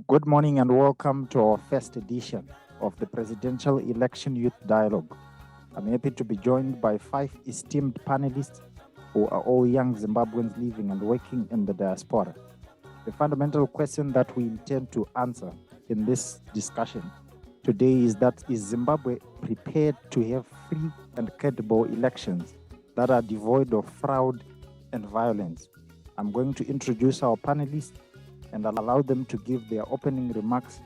Good morning and welcome to our first edition of the Presidential Election Youth Dialogue. I'm happy to be joined by 5 esteemed panelists who are all young Zimbabweans living and working in the diaspora. The fundamental question that we intend to answer in this discussion today is that, is Zimbabwe prepared to have free and credible elections that are devoid of fraud and violence? I'm going to introduce our panelists and allow them to give their opening remarks.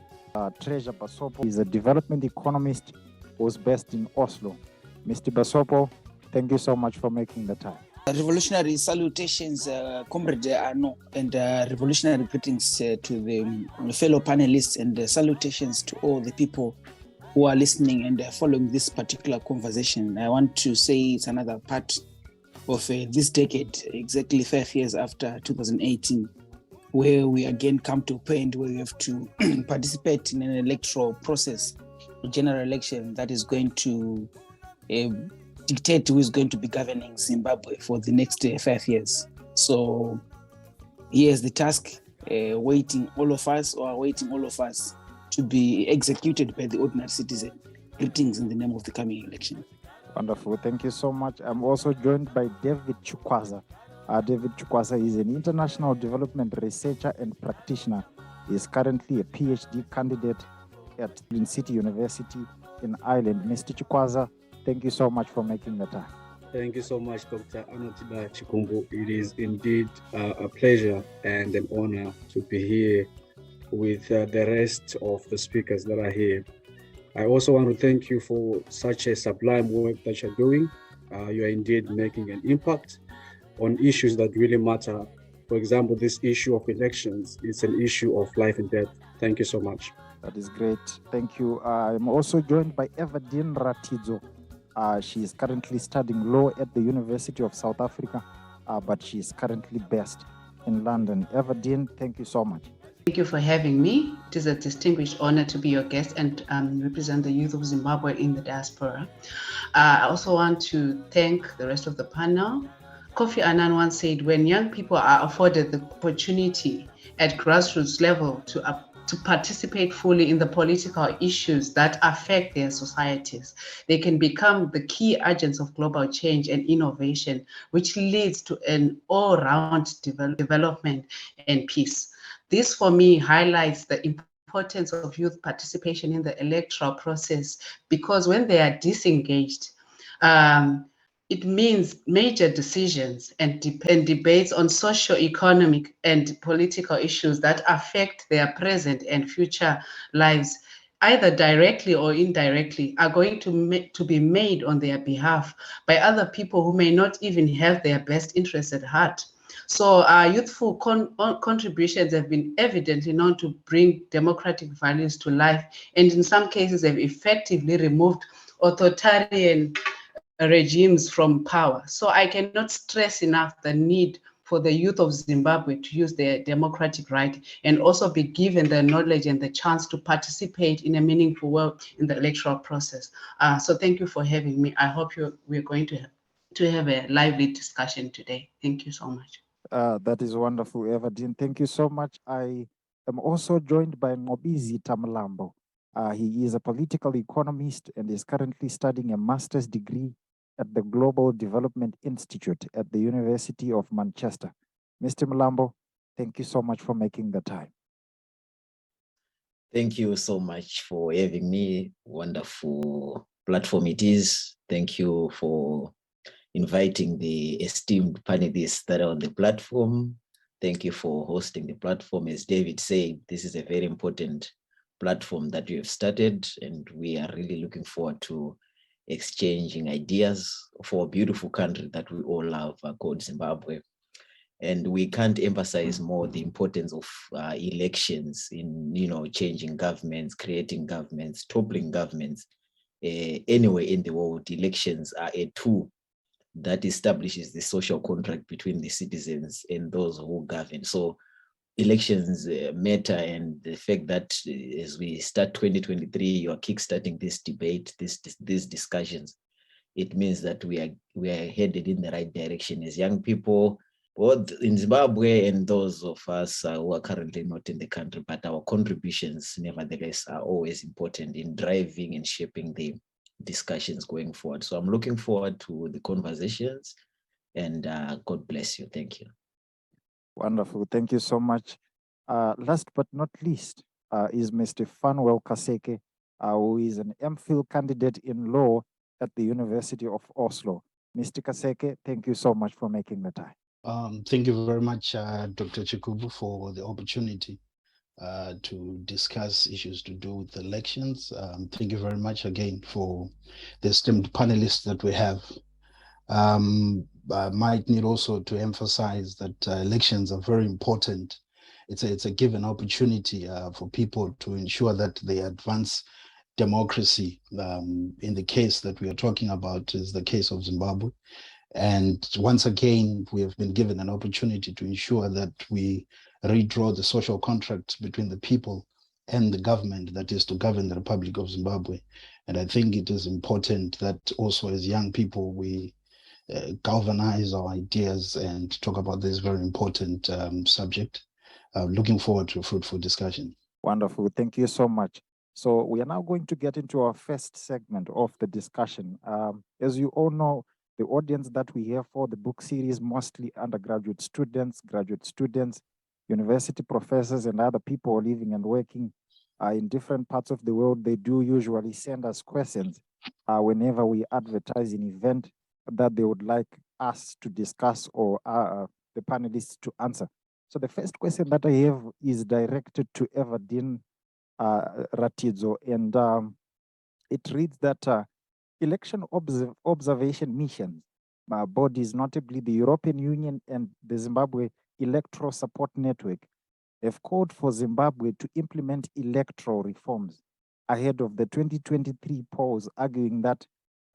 Treasure Basopo is a development economist who's based in Oslo. Mr. Basopo, thank you so much for making the time. Revolutionary salutations, Comrade Arno, and revolutionary greetings to the fellow panelists, and salutations to all the people who are listening and following this particular conversation. I want to say it's another part of this decade, exactly 5 years after 2018, where we again come to a point where we have to participate in an electoral process, a general election that is going to dictate who is going to be governing Zimbabwe for the next 5 years. So here's the task, awaiting all of us to be executed by the ordinary citizen. Greetings in the name of the coming election. Wonderful. Thank you so much. I'm also joined by David Chikwaza. David Chikwaza is an international development researcher and practitioner. He is currently a PhD candidate at Dublin City University in Ireland. Mr. Chikwaza, thank you so much for making the time. Thank you so much, Dr. Anotida Chikumbu. It is indeed a pleasure and an honor to be here with the rest of the speakers that are here. I also want to thank you for such a sublime work that you're doing. You are indeed making an impact on issues that really matter. For example, this issue of elections is an issue of life and death. Thank you so much. That is great. Thank you. I'm also joined by Everden R. She is currently studying law at the University of South Africa, but she is currently based in London. Everden, thank you so much. Thank you for having me. It is a distinguished honor to be your guest and represent the youth of Zimbabwe in the diaspora. I also want to thank the rest of the panel. Kofi Annan once said, when young people are afforded the opportunity at grassroots level to participate fully in the political issues that affect their societies, they can become the key agents of global change and innovation, which leads to an all-round development and peace. This, for me, highlights the importance of youth participation in the electoral process, because when they are disengaged, it means major decisions and debates on socio-economic and political issues that affect their present and future lives, either directly or indirectly, are going to be made on their behalf by other people who may not even have their best interests at heart. So our youthful contributions have been evidently known to bring democratic values to life, and in some cases have effectively removed authoritarian regimes from power. So I cannot stress enough the need for the youth of Zimbabwe to use their democratic right and also be given the knowledge and the chance to participate in a meaningful way in the electoral process. So thank you for having me. I hope we're going to have a lively discussion today. Thank you so much. That is wonderful, Everden. Thank you so much. I am also joined by Nqobizitha Mlambo. He is a political economist and is currently studying a master's degree at the Global Development Institute at the University of Manchester. Mr. Mlambo, thank you so much for making the time. Thank you so much for having me. Wonderful platform it is. Thank you for inviting the esteemed panelists that are on the platform. Thank you for hosting the platform. As David said, this is a very important platform that you have started, and we are really looking forward to exchanging ideas for a beautiful country that we all love, called Zimbabwe. And we can't emphasize more the importance of elections in, changing governments, creating governments, toppling governments. Anywhere in the world, elections are a tool that establishes the social contract between the citizens and those who govern. So elections matter, and the fact that as we start 2023, you are kickstarting this debate, these discussions, it means that we are headed in the right direction. As young people, both in Zimbabwe and those of us who are currently not in the country, but our contributions nevertheless are always important in driving and shaping the discussions going forward. So I'm looking forward to the conversations, and God bless you. Thank you. Wonderful. Thank you so much. Last but not least is Mr. Fanual Kaseke, who is an Mphil candidate in law at the University of Oslo. Mr. Kaseke, thank you so much for making the time. Thank you very much, Dr. Chikumbu, for the opportunity to discuss issues to do with elections. Thank you very much again for the esteemed panelists that we have. I might need also to emphasize that elections are very important. It's a given opportunity for people to ensure that they advance democracy. In the case that we are talking about is the case of Zimbabwe. And once again, we have been given an opportunity to ensure that we redraw the social contract between the people and the government that is to govern the Republic of Zimbabwe. And I think it is important that also as young people, we galvanize our ideas and talk about this very important subject. Looking forward to a fruitful discussion. Wonderful. Thank you so much. So we are now going to get into our first segment of the discussion. As you all know, the audience that we have for the book series, mostly undergraduate students, graduate students, university professors, and other people living and working in different parts of the world. They do usually send us questions whenever we advertise an event that they would like us to discuss or the panelists to answer. So the first question that I have is directed to Everden Ratidzo, and it reads that election observation missions, bodies, notably the European Union and the Zimbabwe Electoral Support Network, have called for Zimbabwe to implement electoral reforms ahead of the 2023 polls, arguing that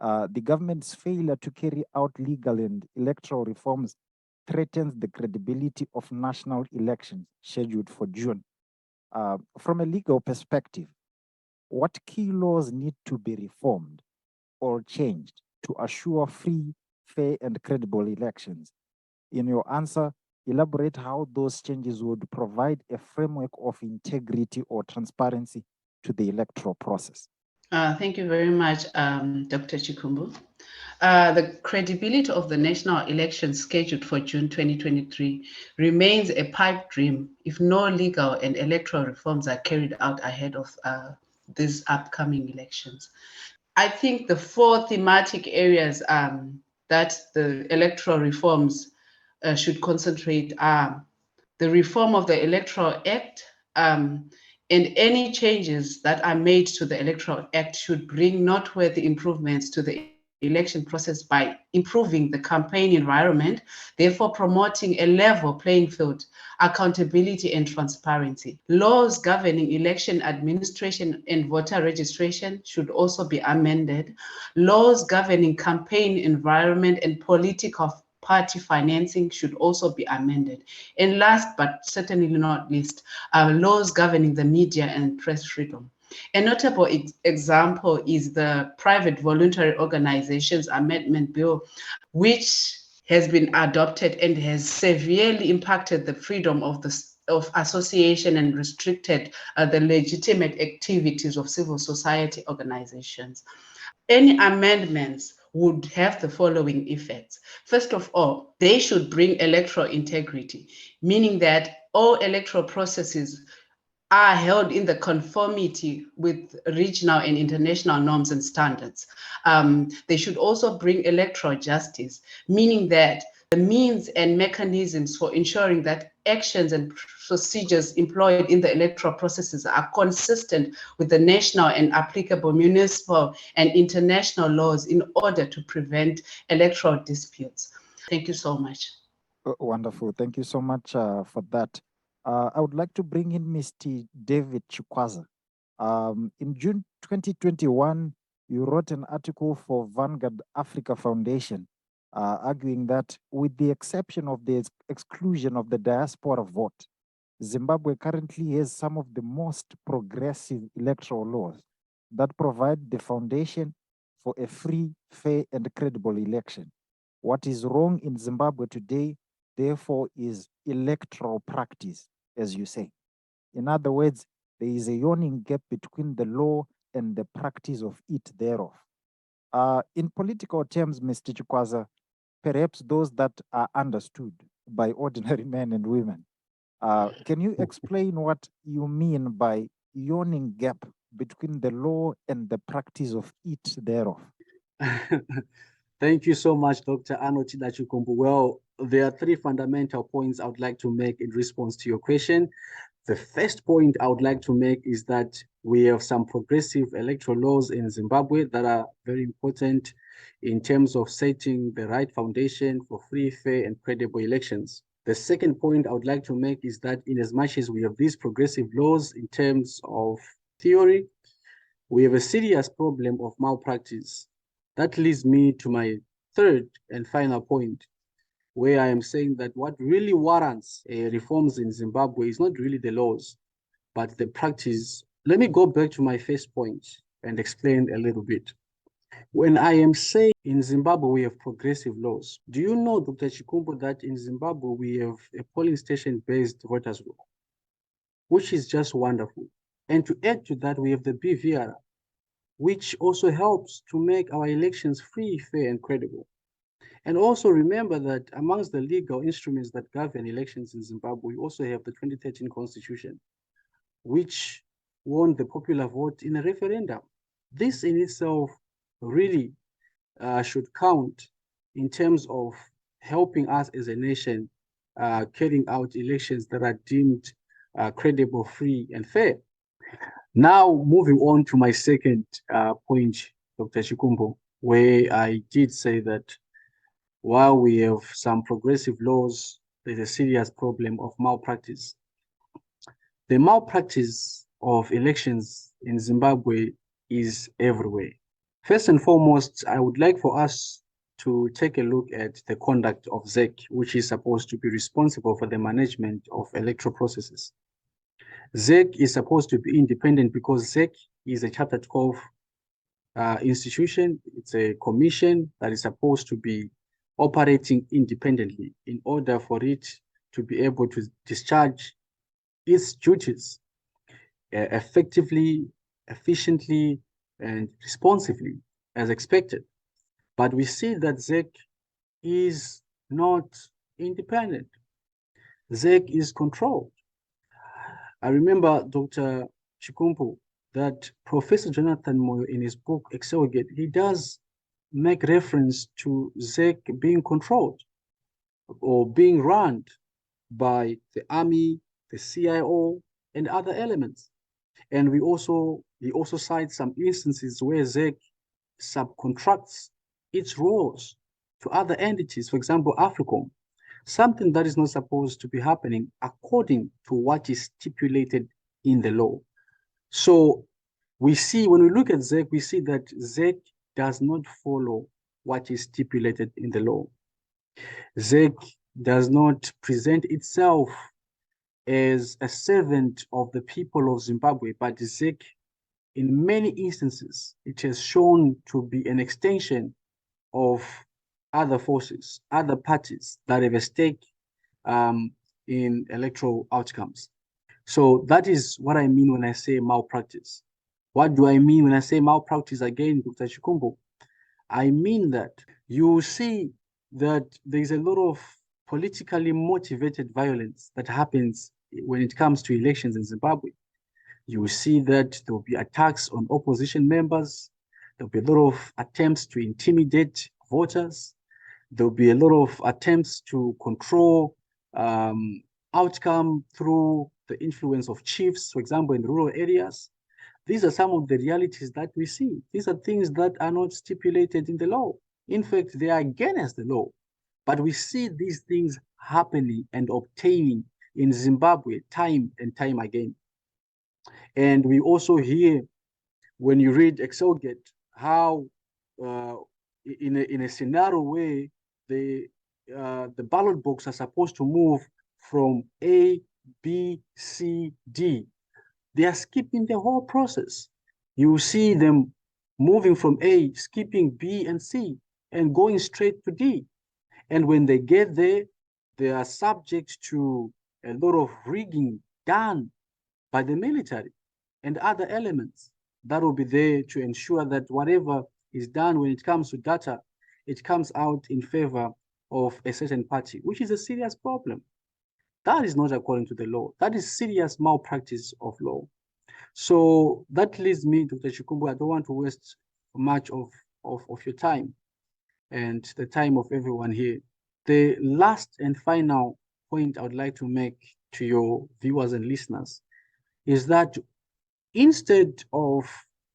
the government's failure to carry out legal and electoral reforms threatens the credibility of national elections scheduled for June. From a legal perspective, what key laws need to be reformed or changed to assure free, fair, and credible elections? In your answer, elaborate how those changes would provide a framework of integrity or transparency to the electoral process. Thank you very much, Dr. Chikumbu. The credibility of the national elections scheduled for June 2023 remains a pipe dream if no legal and electoral reforms are carried out ahead of these upcoming elections. I think the four thematic areas that the electoral reforms should concentrate are the reform of the Electoral Act, and any changes that are made to the Electoral Act should bring noteworthy improvements to the election process by improving the campaign environment, therefore promoting a level playing field, accountability and transparency. Laws governing election administration and voter registration should also be amended. Laws governing campaign environment and political party financing should also be amended. And last but certainly not least, laws governing the media and press freedom. A notable example is the Private Voluntary Organizations Amendment Bill, which has been adopted and has severely impacted the freedom of association and restricted the legitimate activities of civil society organizations. Any amendments would have the following effects. First of all, they should bring electoral integrity, meaning that all electoral processes are held in the conformity with regional and international norms and standards. They should also bring electoral justice, meaning that the means and mechanisms for ensuring that actions and procedures employed in the electoral processes are consistent with the national and applicable municipal and international laws in order to prevent electoral disputes. Thank you so much. Wonderful. Thank you so much for that. I would like to bring in Mr. David Chikwaza. In June 2021, you wrote an article for Vanguard Africa Foundation, arguing that with the exception of the exclusion of the diaspora vote, Zimbabwe currently has some of the most progressive electoral laws that provide the foundation for a free, fair, and credible election. What is wrong in Zimbabwe today therefore is electoral practice, as you say. In other words, there is a yawning gap between the law and the practice of it thereof. In political terms, Mr. Chikwaza, perhaps those that are understood by ordinary men and women, can you explain what you mean by yawning gap between the law and the practice of it thereof? Thank you so much, Dr. Anotida Chikumbu. Well, there are three fundamental points I would like to make in response to your question. The first point I would like to make is that we have some progressive electoral laws in Zimbabwe that are very important in terms of setting the right foundation for free, fair, and credible elections. The second point I would like to make is that in as much as we have these progressive laws in terms of theory, we have a serious problem of malpractice. That leads me to my third and final point, where I am saying that what really warrants reforms in Zimbabwe is not really the laws, but the practice. Let me go back to my first point and explain a little bit. When I am saying in Zimbabwe we have progressive laws, do you know, Dr. Chikumbu, that in Zimbabwe we have a polling station-based voters law, which is just wonderful. And to add to that, we have the BVR, which also helps to make our elections free, fair, and credible. And also remember that amongst the legal instruments that govern elections in Zimbabwe, we also have the 2013 Constitution, which won the popular vote in a referendum. This in itself really should count in terms of helping us as a nation carrying out elections that are deemed credible, free, and fair. Now, moving on to my second point, Dr. Chikumbu, where I did say that while we have some progressive laws, there's a serious problem of malpractice. The malpractice of elections in Zimbabwe is everywhere. First and foremost, I would like for us to take a look at the conduct of ZEC, which is supposed to be responsible for the management of electoral processes. ZEC is supposed to be independent because ZEC is a Chapter 12 institution. It's a commission that is supposed to be operating independently in order for it to be able to discharge its duties effectively, efficiently, and responsively as expected. But we see that ZEC is not independent. ZEC is controlled. I remember, Dr. Chikumbu, that Professor Jonathan Moyo in his book, Excelgate, he does make reference to ZEC being controlled or being run by the army, the CIO, and other elements. And he also cites some instances where ZEC subcontracts its roles to other entities, for example, AFRICOM, something that is not supposed to be happening according to what is stipulated in the law. So we see, when we look at ZEC, we see that ZEC does not follow what is stipulated in the law. ZEC does not present itself as a servant of the people of Zimbabwe, but ZEC, in many instances, it has shown to be an extension of other forces, other parties that have a stake in electoral outcomes. So that is what I mean when I say malpractice. What do I mean when I say malpractice again, Dr. Chikumbu? I mean that you see that there's a lot of politically motivated violence that happens when it comes to elections in Zimbabwe. You see that there will be attacks on opposition members. There'll be a lot of attempts to intimidate voters. There'll be a lot of attempts to control outcome through the influence of chiefs, for example, in rural areas. These are some of the realities that we see. These are things that are not stipulated in the law. In fact, they are against the law. But we see these things happening and obtaining in Zimbabwe time and time again. And we also hear, when you read Excelgate, how in a scenario where the ballot box are supposed to move from A, B, C, D, they are skipping the whole process. You see them moving from A, skipping B and C, and going straight to D. And when they get there, they are subject to a lot of rigging done by the military and other elements that will be there to ensure that whatever is done when it comes to data, it comes out in favor of a certain party, which is a serious problem. That is not according to the law. That is serious malpractice of law. So that leads me, Dr. Chikumbu, I don't want to waste much of your time and the time of everyone here. The last and final point I would like to make to your viewers and listeners is that instead of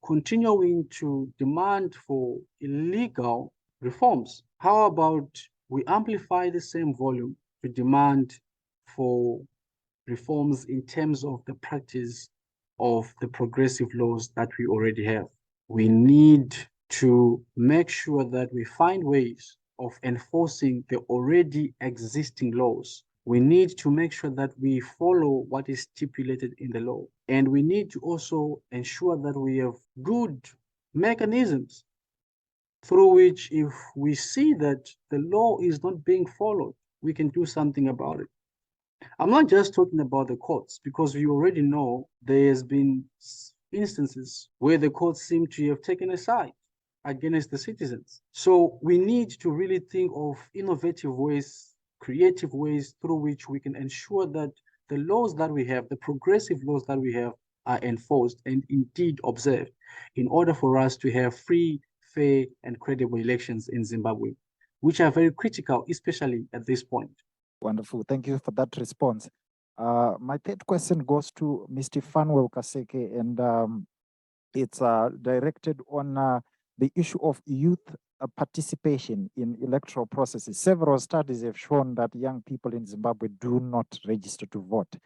continuing to demand for illegal reforms, how about we amplify the same volume to demand for reforms in terms of the practice of the progressive laws that we already have? We need to make sure that we find ways of enforcing the already existing laws. We need to make sure that we follow what is stipulated in the law. And we need to also ensure that we have good mechanisms through which, if we see that the law is not being followed, we can do something about it. I'm not just talking about the courts, because we already know there's been instances where the courts seem to have taken a side against the citizens. So we need to really think of innovative ways, creative ways through which we can ensure that the laws that we have, the progressive laws that we have, are enforced and indeed observed in order for us to have free, fair, and credible elections in Zimbabwe, which are very critical, especially at this point. Wonderful. Thank you for that response. My third question goes to Mr. Fanual Kaseke, and it's directed on the issue of youth participation in electoral processes. Several studies have shown that young people in Zimbabwe do not register to vote.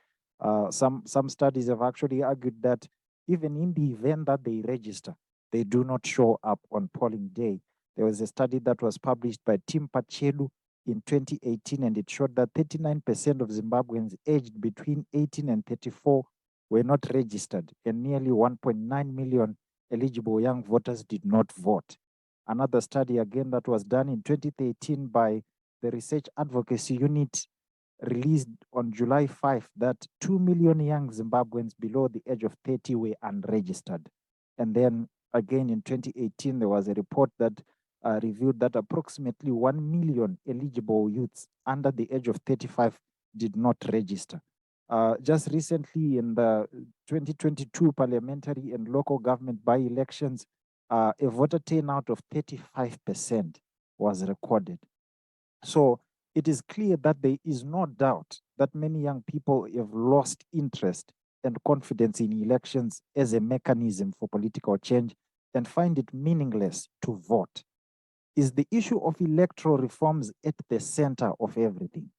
Some studies have actually argued that even in the event that they register, they do not show up on polling day. There was a study that was published by Tim Pachelu in 2018, and it showed that 39% of Zimbabweans aged between 18 and 34 were not registered, and nearly 1.9 million eligible young voters did not vote. Another study again that was done in 2013 by the Research Advocacy Unit released on July 5 that 2 million young Zimbabweans below the age of 30 were unregistered. And then again in 2018, there was a report that revealed that approximately 1 million eligible youths under the age of 35 did not register. Just recently in the 2022 parliamentary and local government by-elections, a voter turnout of 35% was recorded. So it is clear that there is no doubt that many young people have lost interest and confidence in elections as a mechanism for political change and find it meaningless to vote. Is the issue of electoral reforms at the center of everything?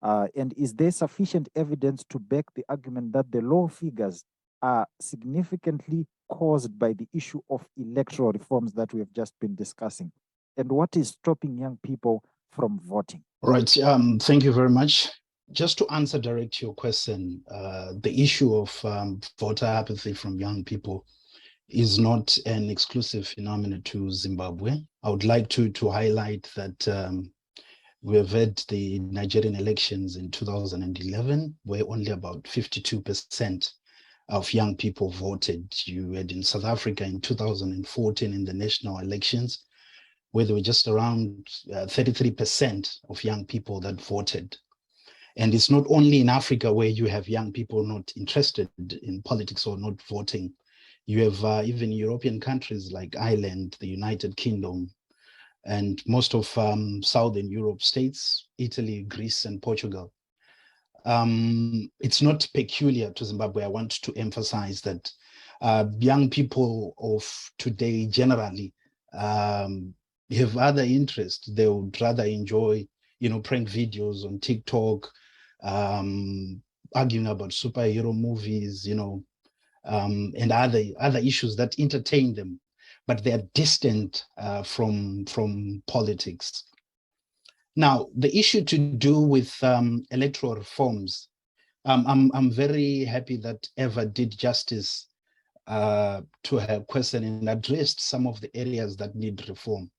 And is there sufficient evidence to back the argument that the low figures are significantly caused by the issue of electoral reforms that we have just been discussing? And what is stopping young people from voting? Right. Thank you very much. Just to answer direct your question, the issue of voter apathy from young people is not an exclusive phenomenon to Zimbabwe. I would like to highlight that we have had the Nigerian elections in 2011, where only about 52% of young people voted. You had in South Africa in 2014 in the national elections, where there were just around 33% of young people that voted. And it's not only in Africa where you have young people not interested in politics or not voting. You have even European countries like Ireland, the United Kingdom, and most of Southern Europe states, Italy, Greece, and Portugal. It's not peculiar to Zimbabwe. I want to emphasize that young people of today generally have other interests. They would rather enjoy, prank videos on TikTok, arguing about superhero movies, and other issues that entertain them, but they are distant from politics. Now, the issue to do with electoral reforms, I'm very happy that Eva did justice to her question and addressed some of the areas that need reform.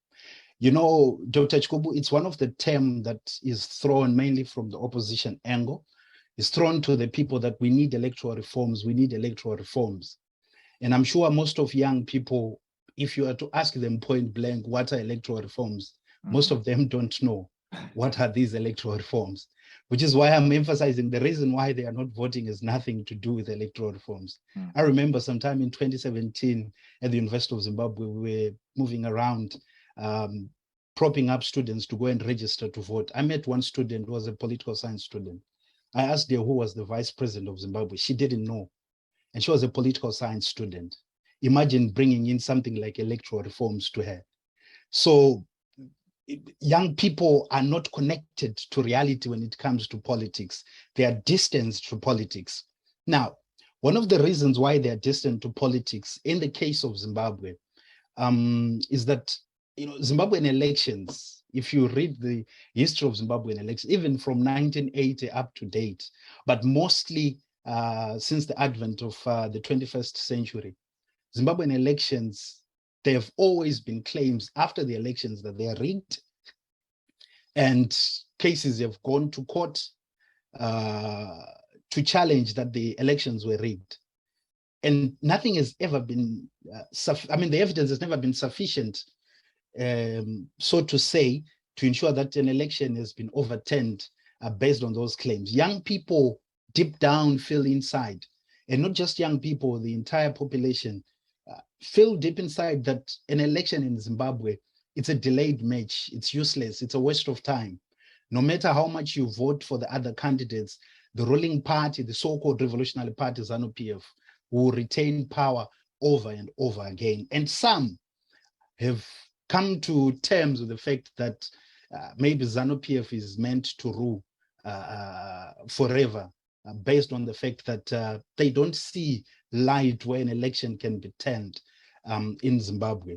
You know, Dr. Chikumbu, it's one of the terms that is thrown mainly from the opposition angle. It's thrown to the people that we need electoral reforms, we need electoral reforms. And I'm sure most of young people, if you are to ask them point blank, what are electoral reforms? Most of them don't know what are these electoral reforms, which is why I'm emphasizing the reason why they are not voting has nothing to do with electoral reforms. I remember sometime in 2017 at the University of Zimbabwe, we were moving around, propping up students to go and register to vote. I met one student who was a political science student. I asked her who was the vice president of Zimbabwe. She didn't know. And she was a political science student. Imagine bringing in something like electoral reforms to her. So young people are not connected to reality when it comes to politics. They are distanced to politics. Now, one of the reasons why they are distant to politics in the case of Zimbabwe is that, you know, Zimbabwean elections, if you read the history of Zimbabwean elections, even from 1980 up to date, but mostly since the advent of the 21st century, Zimbabwean elections, there have always been claims after the elections that they are rigged, and cases have gone to court to challenge that the elections were rigged. And nothing has ever been, the evidence has never been sufficient, so to say, to ensure that an election has been overturned based on those claims. Young people deep down feel inside, and not just young people, the entire population feel deep inside that an election in Zimbabwe, it's a delayed match, it's useless, it's a waste of time. No matter how much you vote for the other candidates, the ruling party, the so-called revolutionary party, ZANU-PF, will retain power over and over again. And some have come to terms with the fact that maybe ZANU-PF is meant to rule forever, based on the fact that they don't see light where an election can be turned in Zimbabwe.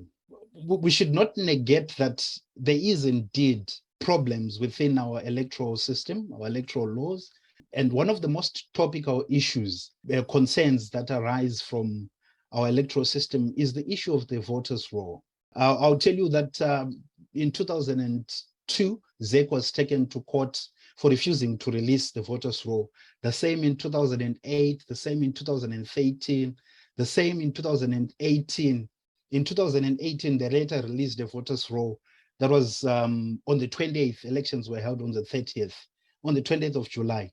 We should not negate that there is indeed problems within our electoral system, our electoral laws. And one of the most topical issues, concerns that arise from our electoral system is the issue of the voters' roll. I'll tell you that in 2002, ZEC was taken to court for refusing to release the voters' roll. The same in 2008, the same in 2013, the same in 2018. In 2018, they later released the voters' roll. That was on the 28th, elections were held on the 30th, on the 20th of July.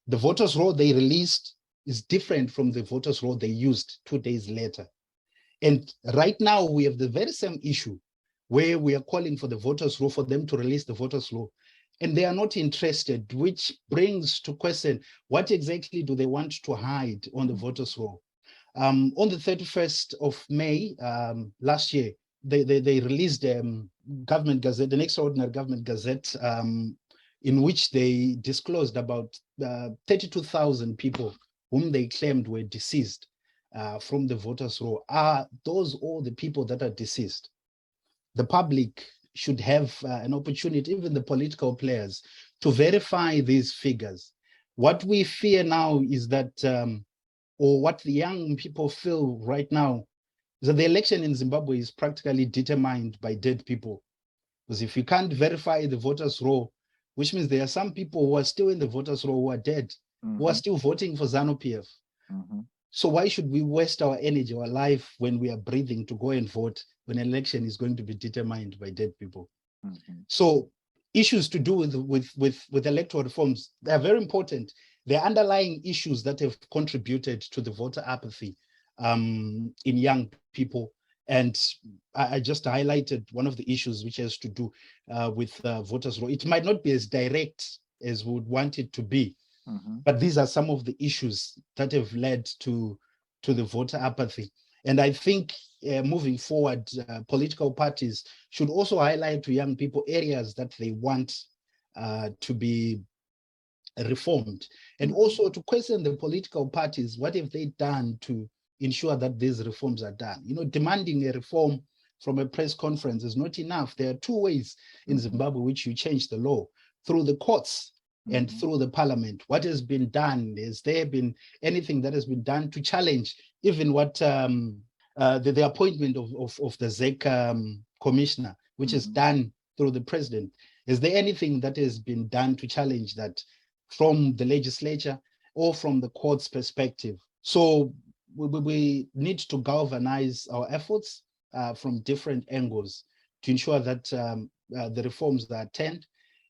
The voters' roll they released is different from the voters' roll they used 2 days later. And right now we have the very same issue where we are calling for the voters' roll, for them to release the voters' roll, and they are not interested, which brings to question, what exactly do they want to hide on the voters' roll? On the 31st of May last year, they released government gazette, an extraordinary government gazette, in which they disclosed about 32,000 people whom they claimed were deceased from the voters' roll. Are those all the people that are deceased? The public should have an opportunity, even the political players, to verify these figures. What we fear now is that, or what the young people feel right now, is that the election in Zimbabwe is practically determined by dead people. Because if you can't verify the voters' roll, which means there are some people who are still in the voters' roll who are dead, who are still voting for ZANU-PF. So why should we waste our energy, our life, when we are breathing to go and vote when an election is going to be determined by dead people? So issues to do with electoral reforms, they are very important. They are underlying issues that have contributed to the voter apathy in young people. And I just highlighted one of the issues which has to do with voters' roll. It might not be as direct as we would want it to be, but these are some of the issues that have led to the voter apathy. And I think moving forward, political parties should also highlight to young people areas that they want to be reformed, and also to question the political parties. What have they done to ensure that these reforms are done? You know, demanding a reform from a press conference is not enough. There are two ways in Zimbabwe which you change the law: through the courts and through the parliament. What has been done? Has there been anything that has been done to challenge even what the appointment of the ZEC commissioner? which is done through the president. Is there anything that has been done to challenge that from the legislature or from the court's perspective? So we need to galvanize our efforts from different angles to ensure that the reforms are attained.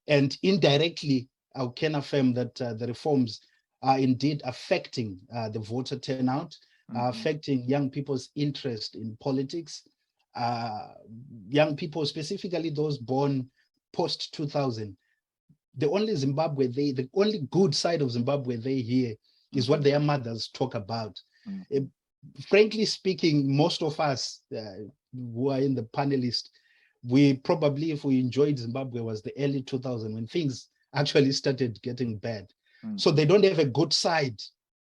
And indirectly, I can affirm that the reforms are indeed affecting the voter turnout, affecting young people's interest in politics, young people, specifically those born post-2000. The only the only good side of Zimbabwe they hear is what their mothers talk about. Frankly speaking, most of us who are in the panelist, we probably, if we enjoyed Zimbabwe, was the early 2000s when things actually started getting bad. So they don't have a good side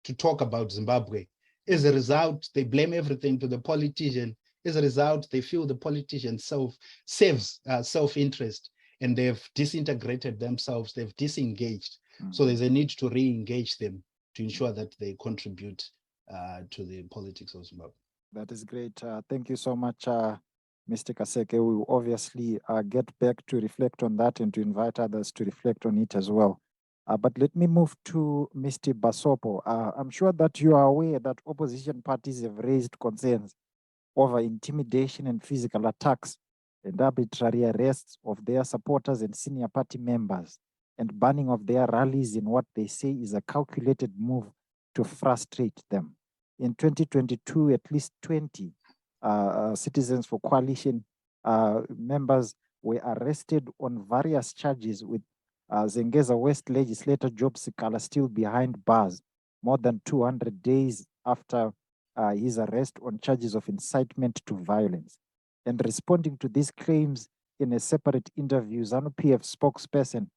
to talk about Zimbabwe. As a result, they blame everything to the politician. As a result, they feel the politician serves self-interest, and they've disintegrated themselves, they've disengaged. So there's a need to re-engage them to ensure that they contribute to the politics of Zimbabwe. That is great. Thank you so much, Mr. Kaseke. We will obviously get back to reflect on that and to invite others to reflect on it as well. But let me move to Mr. Basopo. I'm sure that you are aware that opposition parties have raised concerns over intimidation and physical attacks and arbitrary arrests of their supporters and senior party members, and banning of their rallies in what they say is a calculated move to frustrate them. In 2022, at least 20 Citizens for Coalition members were arrested on various charges, with Zengeza West legislator Job Sikala still behind bars more than 200 days after his arrest on charges of incitement to violence. And responding to these claims in a separate interview, ZANU-PF spokesperson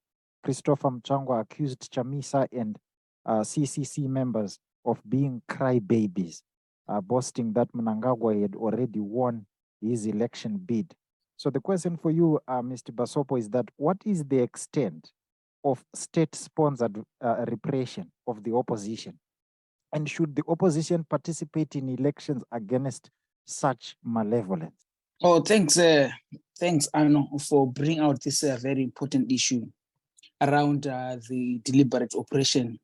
Christopher Mchangwa accused Chamisa and CCC members of being crybabies, boasting that Mnangagwa had already won his election bid. So the question for you, Mr. Basopo, is that what is the extent of state-sponsored repression of the opposition? And should the opposition participate in elections against such malevolence? Oh, thanks, Arno, for bringing out this very important issue around the deliberate oppression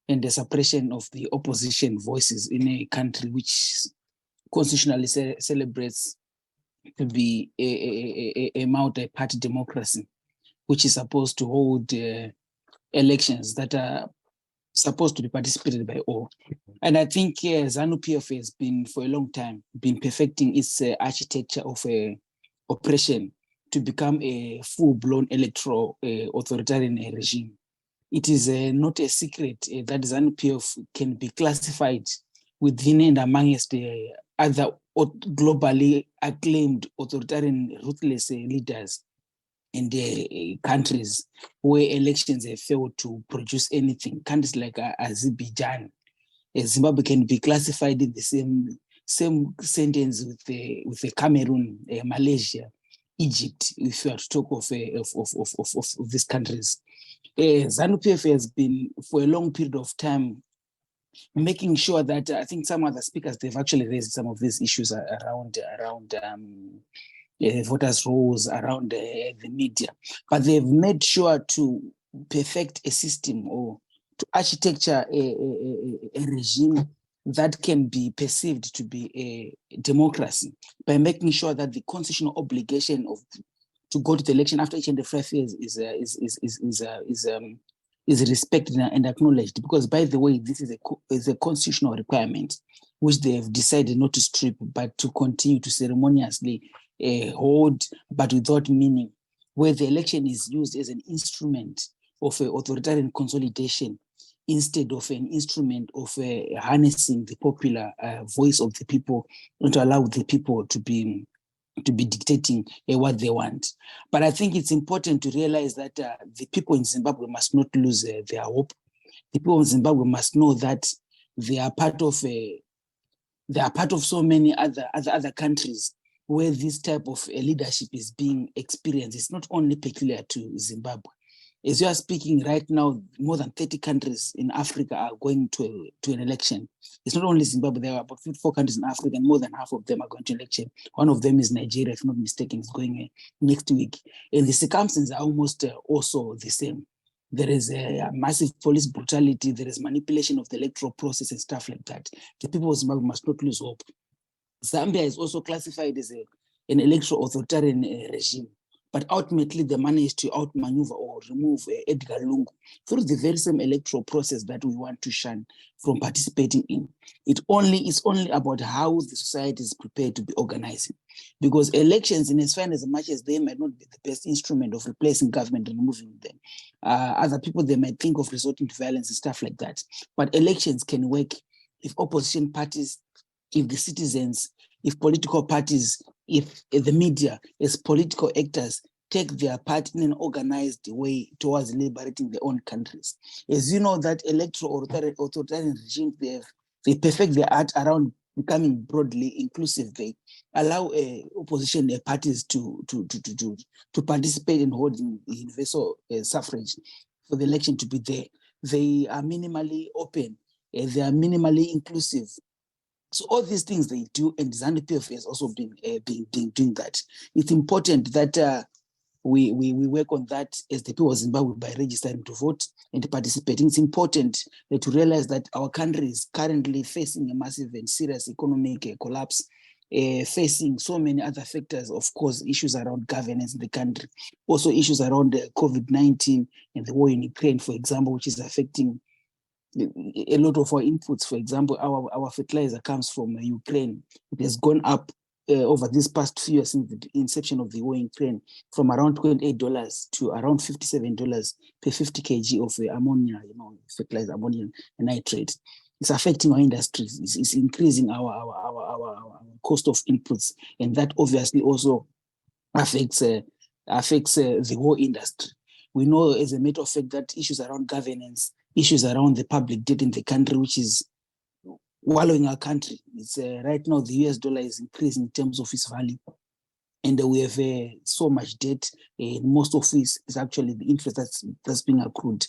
and the suppression of the opposition voices in a country which constitutionally celebrates to be a multi-party democracy, which is supposed to hold elections that are supposed to be participated by all. And I think ZANU-PF has been, for a long time, been perfecting its architecture of oppression to become a full-blown electoral authoritarian regime. It is not a secret that ZANU-PF can be classified within and amongst other globally acclaimed authoritarian ruthless leaders in the countries where elections have failed to produce anything. Countries like Azerbaijan, Zimbabwe can be classified in the same sentence with Cameroon, Malaysia, Egypt, if you are to talk of these countries. ZANU-PF has been, for a long period of time, making sure that I think some other speakers, they've actually raised some of these issues around voters' rolls, around the media, but they've made sure to perfect a system or to architecture a regime that can be perceived to be a democracy by making sure that the constitutional obligation to go to the election after each and every 5 years is respected and acknowledged. Because, by the way, this is a constitutional requirement which they have decided not to strip, but to continue to ceremoniously hold, but without meaning, where the election is used as an instrument of authoritarian consolidation instead of an instrument of harnessing the popular voice of the people and to allow the people to be dictating what they want. But I think it's important to realize that the people in Zimbabwe must not lose their hope. The people in Zimbabwe must know that they are part of so many other countries where this type of leadership is being experienced. It's not only peculiar to Zimbabwe. As you are speaking right now, more than 30 countries in Africa are going to an election. It's not only Zimbabwe, there are about 54 countries in Africa, and more than half of them are going to election. One of them is Nigeria, if I'm not mistaken, it's going next week. And the circumstances are almost also the same. There is a massive police brutality, there is manipulation of the electoral process and stuff like that. The people of Zimbabwe must not lose hope. Zambia is also classified as an electoral authoritarian regime. But ultimately, they managed to outmaneuver or remove Edgar Lungu through the very same electoral process that we want to shun from participating in. It's only about how the society is prepared to be organizing. Because elections, in as far as much as they might not be the best instrument of replacing government and removing them, other people, they might think of resorting to violence and stuff like that. But elections can work if opposition parties, if the citizens, if political parties, if the media, as political actors, take their part in an organized way towards liberating their own countries. As you know, that electoral authoritarian regimes, they perfect their art around becoming broadly inclusive. They allow opposition parties to participate in holding universal suffrage for the election to be there. They are minimally open. They are minimally inclusive. So all these things they do, and ZANU-PF has also been doing that. It's important that we work on that as the people of Zimbabwe by registering to vote and participating. It's important to realize that our country is currently facing a massive and serious economic collapse, facing so many other factors, of course, issues around governance in the country, also issues around COVID-19 and the war in Ukraine, for example, which is affecting a lot of our inputs. For example, our fertilizer comes from Ukraine. It has gone up over this past few years since the inception of the war in Ukraine, from around $28 to around $57 per 50 kg of ammonia, fertilizer, ammonium nitrate. It's affecting our industries. It's increasing our cost of inputs, and that obviously also affects the whole industry. We know, as a matter of fact, that issues around governance, issues around the public debt in the country, which is wallowing our country. It's right now the US dollar is increasing in terms of its value, and we have so much debt. Most of it is actually the interest that's being accrued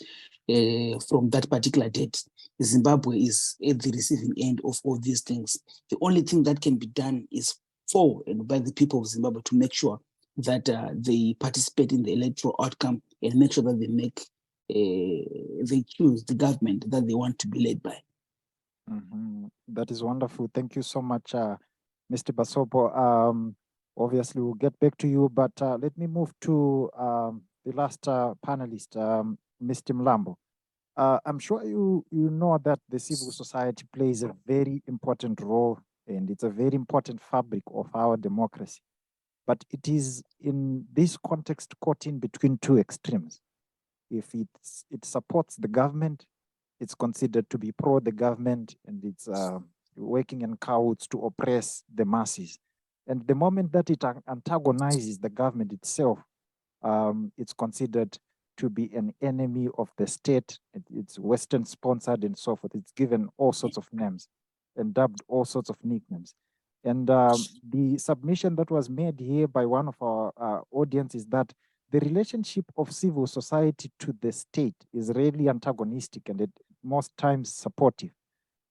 from that particular debt. Zimbabwe is at the receiving end of all these things. The only thing that can be done is for and by the people of Zimbabwe to make sure that they participate in the electoral outcome and make sure that they choose the government that they want to be led by. Mm-hmm. That is wonderful. Thank you so much, Mr. Basopo. Obviously, we'll get back to you, but let me move to the last panelist, Mr. Mlambo. I'm sure you know that the civil society plays a very important role, and it's a very important fabric of our democracy. But it is in this context caught in between two extremes. If it supports the government, it's considered to be pro the government, and it's working in cahoots to oppress the masses. And the moment that it antagonizes the government itself, it's considered to be an enemy of the state. It's Western sponsored and so forth. It's given all sorts of names and dubbed all sorts of nicknames. And the submission that was made here by one of our audience is that the relationship of civil society to the state is rarely antagonistic and at most times supportive.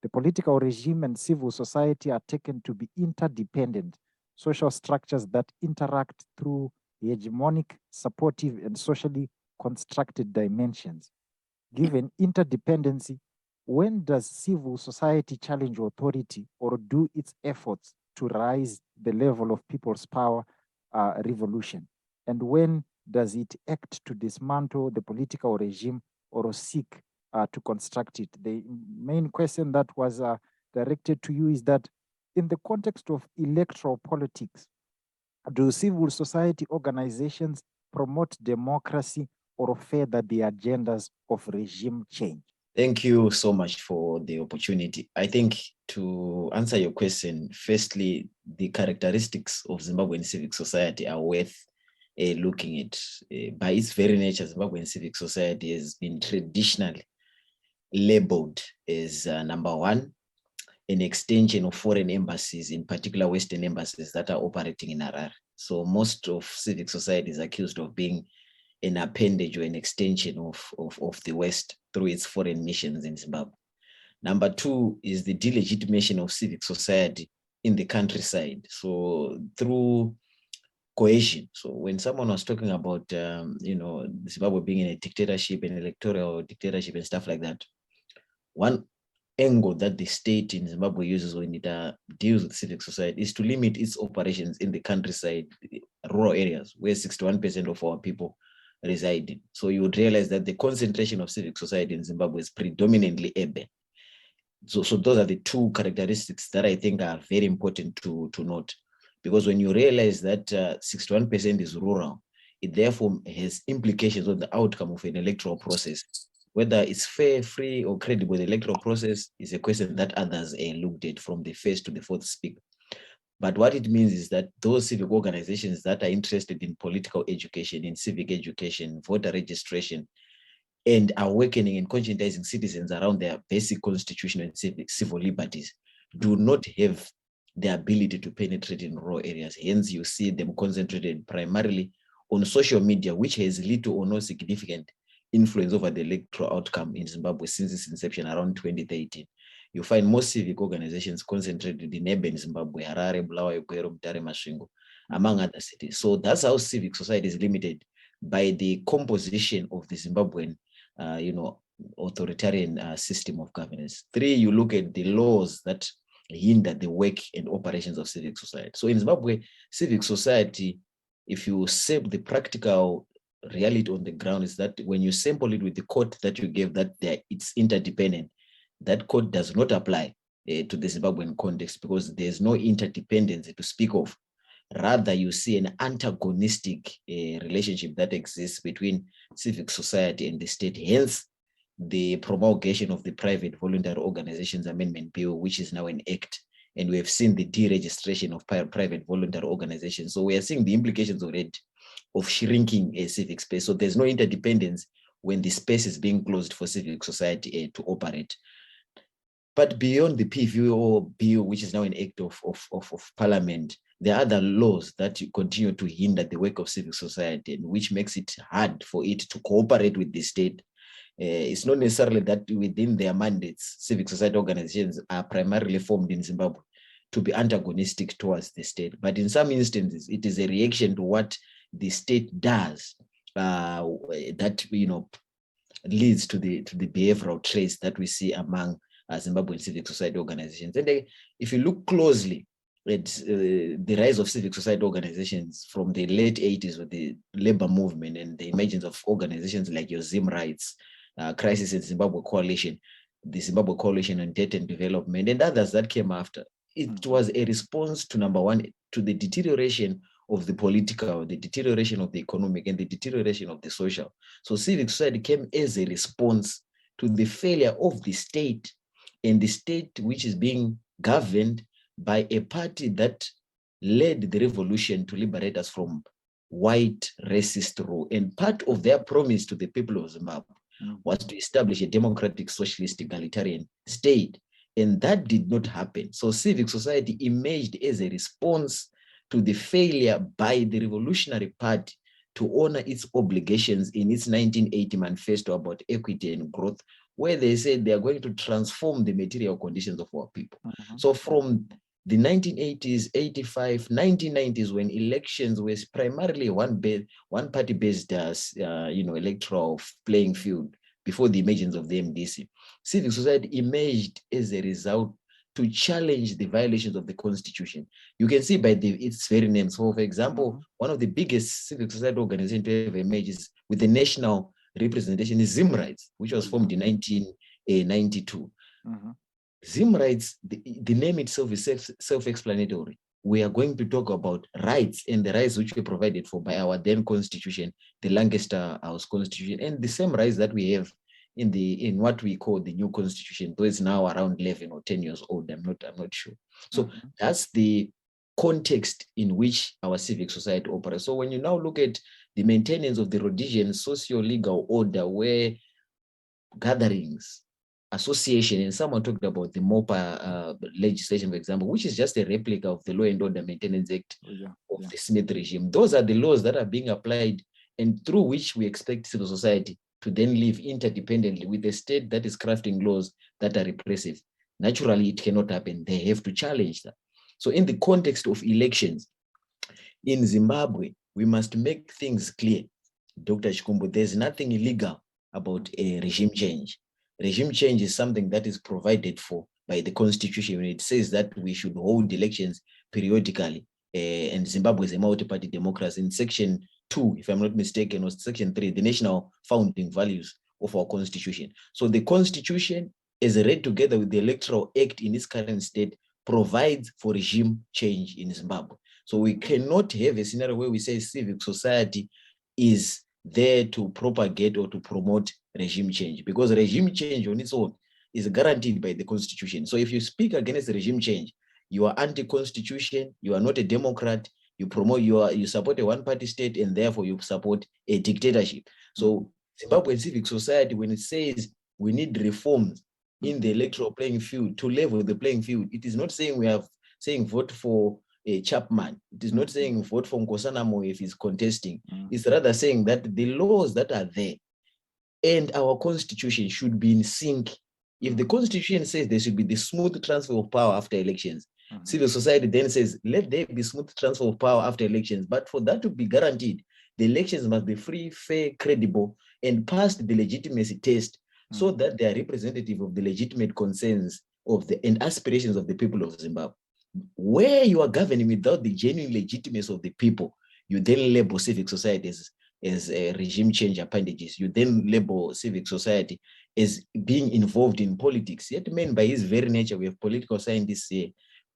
The political regime and civil society are taken to be interdependent social structures that interact through hegemonic, supportive, and socially constructed dimensions. Given interdependency, when does civil society challenge authority or do its efforts to rise the level of people's power revolution? And when does it act to dismantle the political regime or seek to construct it? The main question that was directed to you is that in the context of electoral politics, do civil society organizations promote democracy or further the agendas of regime change? Thank you so much for the opportunity. I think to answer your question, firstly, the characteristics of Zimbabwean civic society are worth looking at. By its very nature, Zimbabwean civic society has been traditionally labeled as number one, an extension of foreign embassies, in particular Western embassies that are operating in Harare. So most of civic society is accused of being an appendage or an extension of the West through its foreign missions in Zimbabwe. Number two is the delegitimation of civic society in the countryside. So through cohesion. So when someone was talking about, Zimbabwe being in a dictatorship, an electoral dictatorship and stuff like that, one angle that the state in Zimbabwe uses when it deals with civic society is to limit its operations in the countryside, rural areas where 61% of our people reside in. So you would realize that the concentration of civic society in Zimbabwe is predominantly urban. So those are the two characteristics that I think are very important to note, because when you realize that 61% is rural, it therefore has implications on the outcome of an electoral process. Whether it's fair, free, or credible, the electoral process is a question that others looked at from the first to the fourth speaker. But what it means is that those civic organizations that are interested in political education, in civic education, voter registration, and awakening and conscientizing citizens around their basic constitutional and civil liberties do not have the ability to penetrate in rural areas. Hence, you see them concentrated primarily on social media, which has little or no significant influence over the electoral outcome in Zimbabwe since its inception around 2013. You find most civic organizations concentrated in urban Zimbabwe, Harare, Bulawayo, Gweru, Mutare, Masvingo, among other cities. So that's how civic society is limited by the composition of the Zimbabwean authoritarian system of governance. Three, you look at the laws that hinder the work and operations of civic society. So in Zimbabwe, civic society, if you say the practical reality on the ground, is that when you sample it with the code that you gave, that it's interdependent, that code does not apply to the Zimbabwean context, because there's no interdependency to speak of. Rather, you see an antagonistic relationship that exists between civic society and the state. Hence, the promulgation of the Private Voluntary Organizations Amendment Bill, which is now an act. And we have seen the deregistration of private voluntary organizations. So we are seeing the implications already of shrinking a civic space. So there's no interdependence when the space is being closed for civic society to operate. But beyond the PVO bill, which is now an act of parliament, there are other laws that continue to hinder the work of civic society, and which makes it hard for it to cooperate with the state. It's not necessarily that within their mandates, civic society organizations are primarily formed in Zimbabwe to be antagonistic towards the state. But in some instances, it is a reaction to what the state does that leads to the behavioral traits that we see among Zimbabwean civic society organizations. And if you look closely at the rise of civic society organizations from the late 80s with the labor movement and the emergence of organizations like your Zim Rights, Crisis in Zimbabwe Coalition, the Zimbabwe Coalition on Debt and Development, and others that came after, it was a response to, number one, to the deterioration of the political, the deterioration of the economic, and the deterioration of the social. So civic society came as a response to the failure of the state, and the state which is being governed by a party that led the revolution to liberate us from white racist rule. And part of their promise to the people of Zimbabwe was to establish a democratic, socialist, egalitarian state. And that did not happen. So civic society emerged as a response to the failure by the Revolutionary Party to honor its obligations in its 1980 manifesto about equity and growth, where they said they are going to transform the material conditions of our people. So from the 1980s, 85, 1990s, when elections was primarily one party-based, electoral playing field before the emergence of the MDC, civic society emerged as a result to challenge the violations of the constitution. You can see by its very name. So, for example, one of the biggest civic society organizations to ever emerge is with the national representation is Zim Rights, which was formed in 1992. Zim Rights, the name itself is self-explanatory. We are going to talk about rights and the rights which were provided for by our then constitution, the Lancaster House Constitution, and the same rights that we have in what we call the new constitution, though it's now around 11 or 10 years old. I'm not sure. So that's the context in which our civic society operates. So when you now look at the maintenance of the Rhodesian socio-legal order, where gatherings, association, and someone talked about the MOPA legislation, for example, which is just a replica of the Law and Order Maintenance Act of the Smith regime. Those are the laws that are being applied and through which we expect civil society to then live interdependently with a state that is crafting laws that are repressive. Naturally, it cannot happen. They have to challenge that. So in the context of elections, in Zimbabwe, we must make things clear, Dr. Chikumbu, there's nothing illegal about a regime change. Regime change is something that is provided for by the constitution when it says that we should hold elections periodically. And Zimbabwe is a multi-party democracy. In section 2, if I'm not mistaken, or section 3, the national founding values of our constitution. So the constitution, as read together with the Electoral Act in its current state, provides for regime change in Zimbabwe. So we cannot have a scenario where we say civic society is there to propagate or to promote regime change, because regime change on its own is guaranteed by the constitution. So if you speak against regime change, you are anti-constitution, you are not a democrat, you support a one-party state, and therefore you support a dictatorship. So Zimbabwean civic society, when it says we need reforms in the electoral playing field to level the playing field, it is not saying we have saying vote for a Chapman. It is not saying vote for Nkosanamo if he's contesting. It's rather saying that the laws that are there and our constitution should be in sync. If the constitution says there should be the smooth transfer of power after elections, civil society then says, let there be smooth transfer of power after elections. But for that to be guaranteed, the elections must be free, fair, credible, and pass the legitimacy test so that they are representative of the legitimate concerns of and aspirations of the people of Zimbabwe. Where you are governing without the genuine legitimacy of the people, you then label civic society as a regime change appendages. You then label civic society as being involved in politics. Yet man by his very nature, we have political scientists here,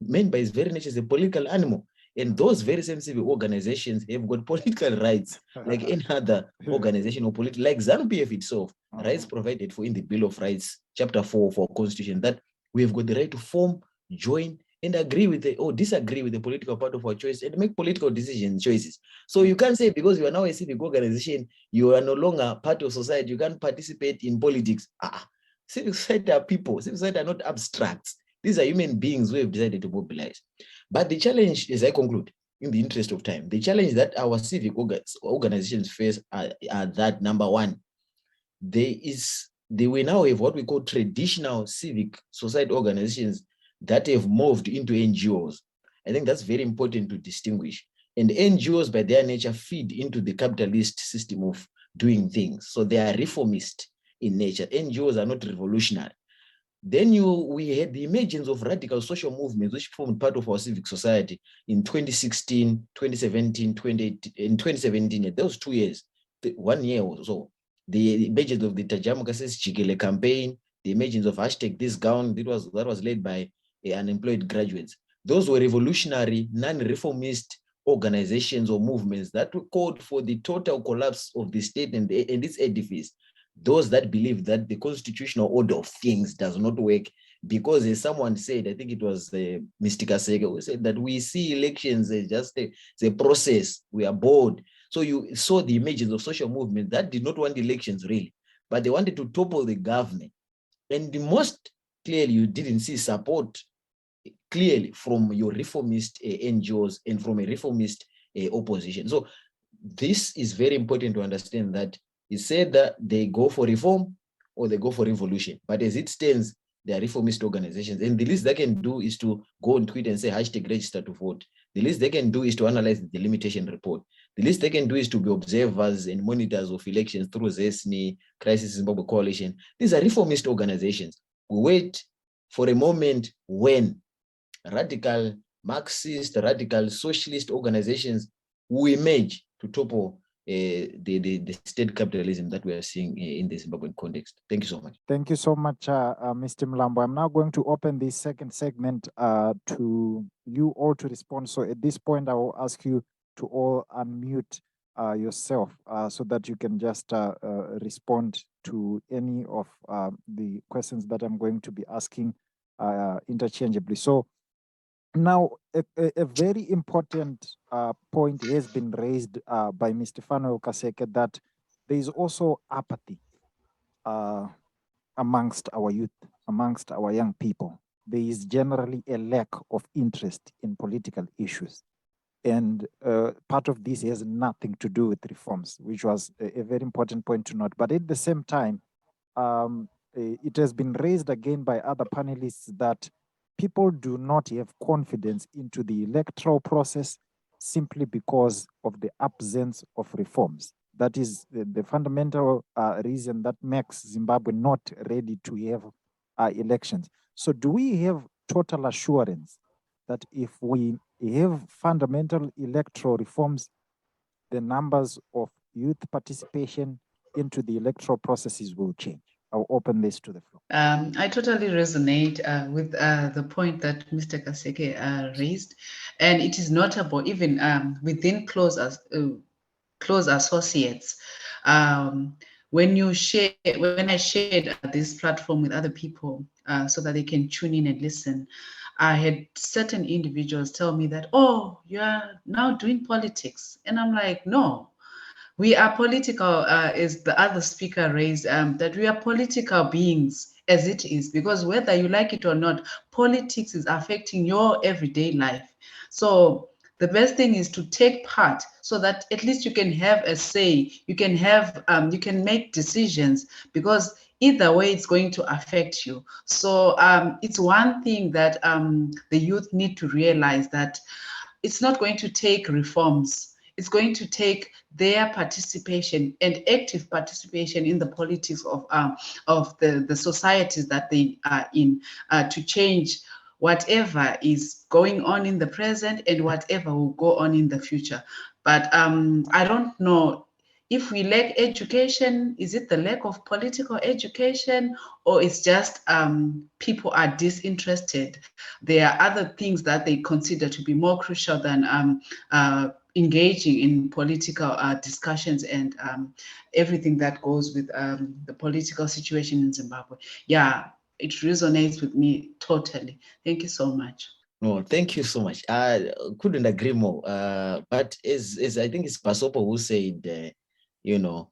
man by his very nature is a political animal. And those very same civic organizations have got political rights, like any other organization or political, like ZANU-PF itself, rights provided for in the Bill of Rights, Chapter 4 of our Constitution, that we have got the right to form, join, and agree with or disagree with the political part of our choice and make political choices. So you can't say because you are now a civic organization, you are no longer part of society, you can't participate in politics. Civic society are people. Civic society are not abstracts. These are human beings who have decided to mobilize. But the challenge, as I conclude, in the interest of time, the challenge that our civic organizations face are that, number one, they will now have what we call traditional civic society organizations that have moved into NGOs. I think that's very important to distinguish. And NGOs, by their nature, feed into the capitalist system of doing things. So they are reformist in nature. NGOs are not revolutionary. Then we had the emergence of radical social movements, which formed part of our civic society in 2016, 2017, 2018, in 2017. Those 2 years, 1 year or so. The emergence of the Tajamuka says Chikele campaign, the emergence of #ThisGown, that was led by unemployed graduates. Those were revolutionary, non-reformist organizations or movements that called for the total collapse of the state and its edifice. Those that believe that the constitutional order of things does not work, because as someone said, I think it was Mr. Kaseke, who said that we see elections as just a process, we are bored. So you saw the emergence of social movements that did not want elections really, but they wanted to topple the government. And the most clearly, you didn't see support clearly from your reformist NGOs and from a reformist opposition. So this is very important to understand, that it said that they go for reform or they go for revolution. But as it stands, they are reformist organizations. And the least they can do is to go on Twitter and say #register to vote. The least they can do is to analyze the delimitation report. The least they can do is to be observers and monitors of elections through ZESNI, Crisis Zimbabwe Coalition. These are reformist organizations. We wait for a moment when radical Marxist, radical socialist organizations will emerge to topple the state capitalism that we are seeing in the Zimbabwean context. Thank you so much. Thank you so much, Mr. Mlambo. I'm now going to open this second segment to you all to respond. So at this point, I will ask you to all unmute yourself so that you can just respond to any of the questions that I'm going to be asking interchangeably. So now, a very important point has been raised by Mr. Fanual Kaseke, that there is also apathy amongst our youth, amongst our young people. There is generally a lack of interest in political issues. And part of this has nothing to do with reforms, which was a very important point to note. But at the same time, it has been raised again by other panelists that people do not have confidence into the electoral process simply because of the absence of reforms. That is the fundamental reason that makes Zimbabwe not ready to have elections. So do we have total assurance that if we have fundamental electoral reforms, the numbers of youth participation into the electoral processes will change? I'll open this to the floor. I totally resonate with the point that Mr. Kaseke raised, and it is notable even within close associates. When I shared this platform with other people so that they can tune in and listen, I had certain individuals tell me that, oh, you are now doing politics. And I'm like, no, we are political, as the other speaker raised, that we are political beings as it is, because whether you like it or not, politics is affecting your everyday life. So the best thing is to take part so that at least you can have a say, you can have, you can make decisions, because either way it's going to affect you. So it's one thing that the youth need to realize, that it's not going to take reforms. It's going to take their participation and active participation in the politics of the societies that they are in to change whatever is going on in the present and whatever will go on in the future. But I don't know if we lack education. Is it the lack of political education, or it's just people are disinterested? There are other things that they consider to be more crucial than engaging in political discussions and everything that goes with the political situation in Zimbabwe. Yeah, it resonates with me totally. Thank you so much. No, thank you so much. I couldn't agree more. But as I think it's Basopo who said, you know,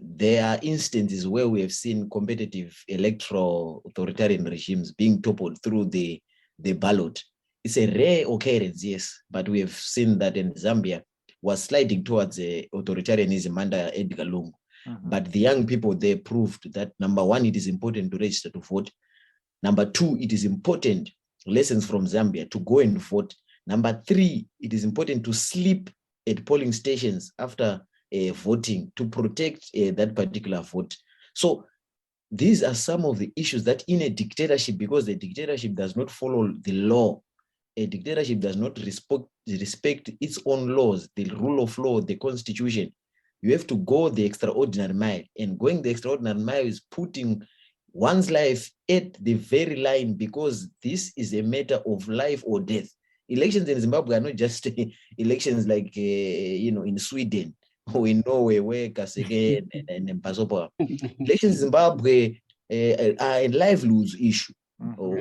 there are instances where we have seen competitive electoral authoritarian regimes being toppled through the ballot. It's a rare occurrence, yes, but we have seen that in Zambia was sliding towards authoritarianism under Edgar Lungu. But the young people, they proved that, number one, it is important to register to vote. Number two, it is important, lessons from Zambia, to go and vote. Number three, it is important to sleep at polling stations after voting to protect that particular vote. So these are some of the issues that in a dictatorship, because the dictatorship does not follow the law, a dictatorship does not respect its own laws, the rule of law, the constitution. You have to go the extraordinary mile, and going the extraordinary mile is putting one's life at the very line, because this is a matter of life or death. Elections in Zimbabwe are not just elections like in Sweden or in Norway, where Kaseke and Basopo. Elections in Zimbabwe are a livelihood issue.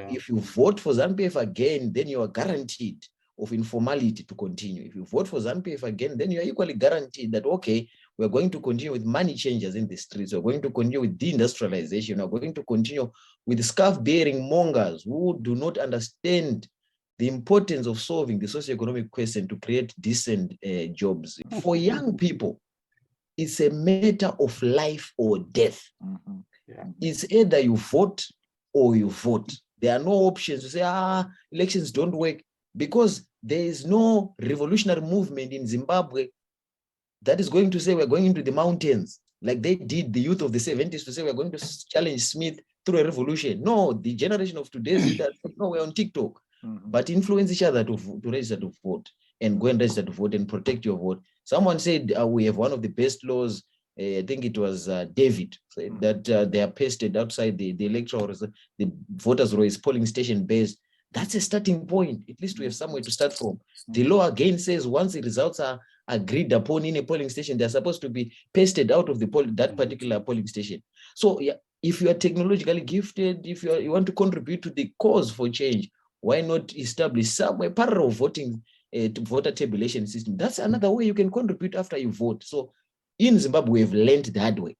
If you vote for ZANU-PF again, then you are guaranteed of informality to continue. If you vote for ZANU-PF again, then you are equally guaranteed that, okay, we're going to continue with money changers in the streets. We're going to continue with deindustrialization. We're going to continue with scarf-bearing mongers who do not understand the importance of solving the socioeconomic question to create decent jobs. For young people, it's a matter of life or death. It's either you vote or you vote. There are no options to say, elections don't work, because there is no revolutionary movement in Zimbabwe that is going to say we're going into the mountains like they did the youth of the 70s to say we're going to challenge Smith through a revolution. No, the generation of today's leaders, no, we're on TikTok, but influence each other to register to vote and go and register to vote and protect your vote. Someone said we have one of the best laws. I think it was David, that they are pasted outside the electoral, the voters' roll is polling station based. That's a starting point. At least we have somewhere to start from. The law again says once the results are agreed upon in a polling station, they're supposed to be pasted out of that particular polling station. So yeah, if you are technologically gifted, if you want to contribute to the cause for change, why not establish somewhere parallel voting to voter tabulation system? That's another way you can contribute after you vote. So in Zimbabwe, we've learned that way.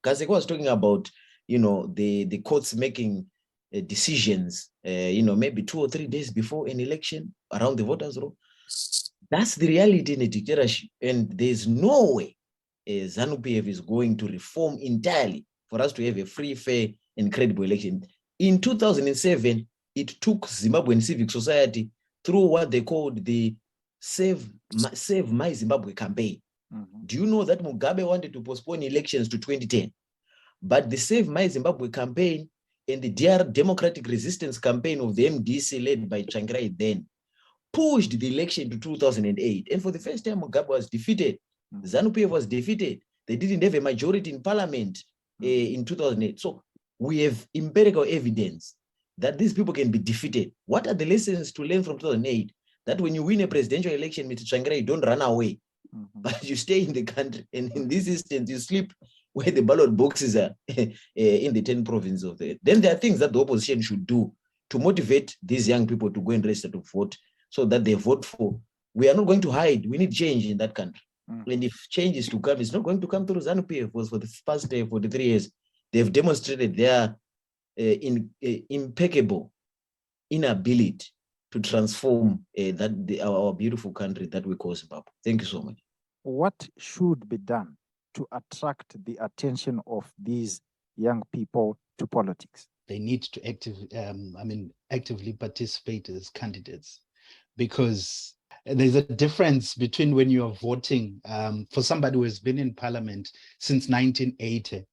Kaseke was talking about, the courts making decisions, maybe 2 or 3 days before an election around the voters' roll. That's the reality in a dictatorship. And there's no way ZANU-PF is going to reform entirely for us to have a free, fair, and credible election. In 2007, it took Zimbabwean civic society through what they called the Save My Zimbabwe campaign. Do you know that Mugabe wanted to postpone elections to 2010? But the Save My Zimbabwe campaign and the Democratic Resistance campaign of the MDC led by Tsvangirai then pushed the election to 2008. And for the first time, Mugabe was defeated. ZANU-PF was defeated. They didn't have a majority in parliament in 2008. So we have empirical evidence that these people can be defeated. What are the lessons to learn from 2008? That when you win a presidential election, Mr. Tsvangirai, you don't run away, but you stay in the country. And in this instance, you sleep where the ballot boxes are in the 10 provinces of the. Then there are things that the opposition should do to motivate these young people to go and register to vote so that they vote for. We are not going to hide. We need change in that country. And if change is to come, it's not going to come through ZANU-PF. Because for the past 43 years, they've demonstrated their impeccable inability to transform our beautiful country that we call Zimbabwe. Thank you so much. What should be done to attract the attention of these young people to politics? They need to actively participate as candidates, because there's a difference between when you are voting for somebody who has been in parliament since 1980,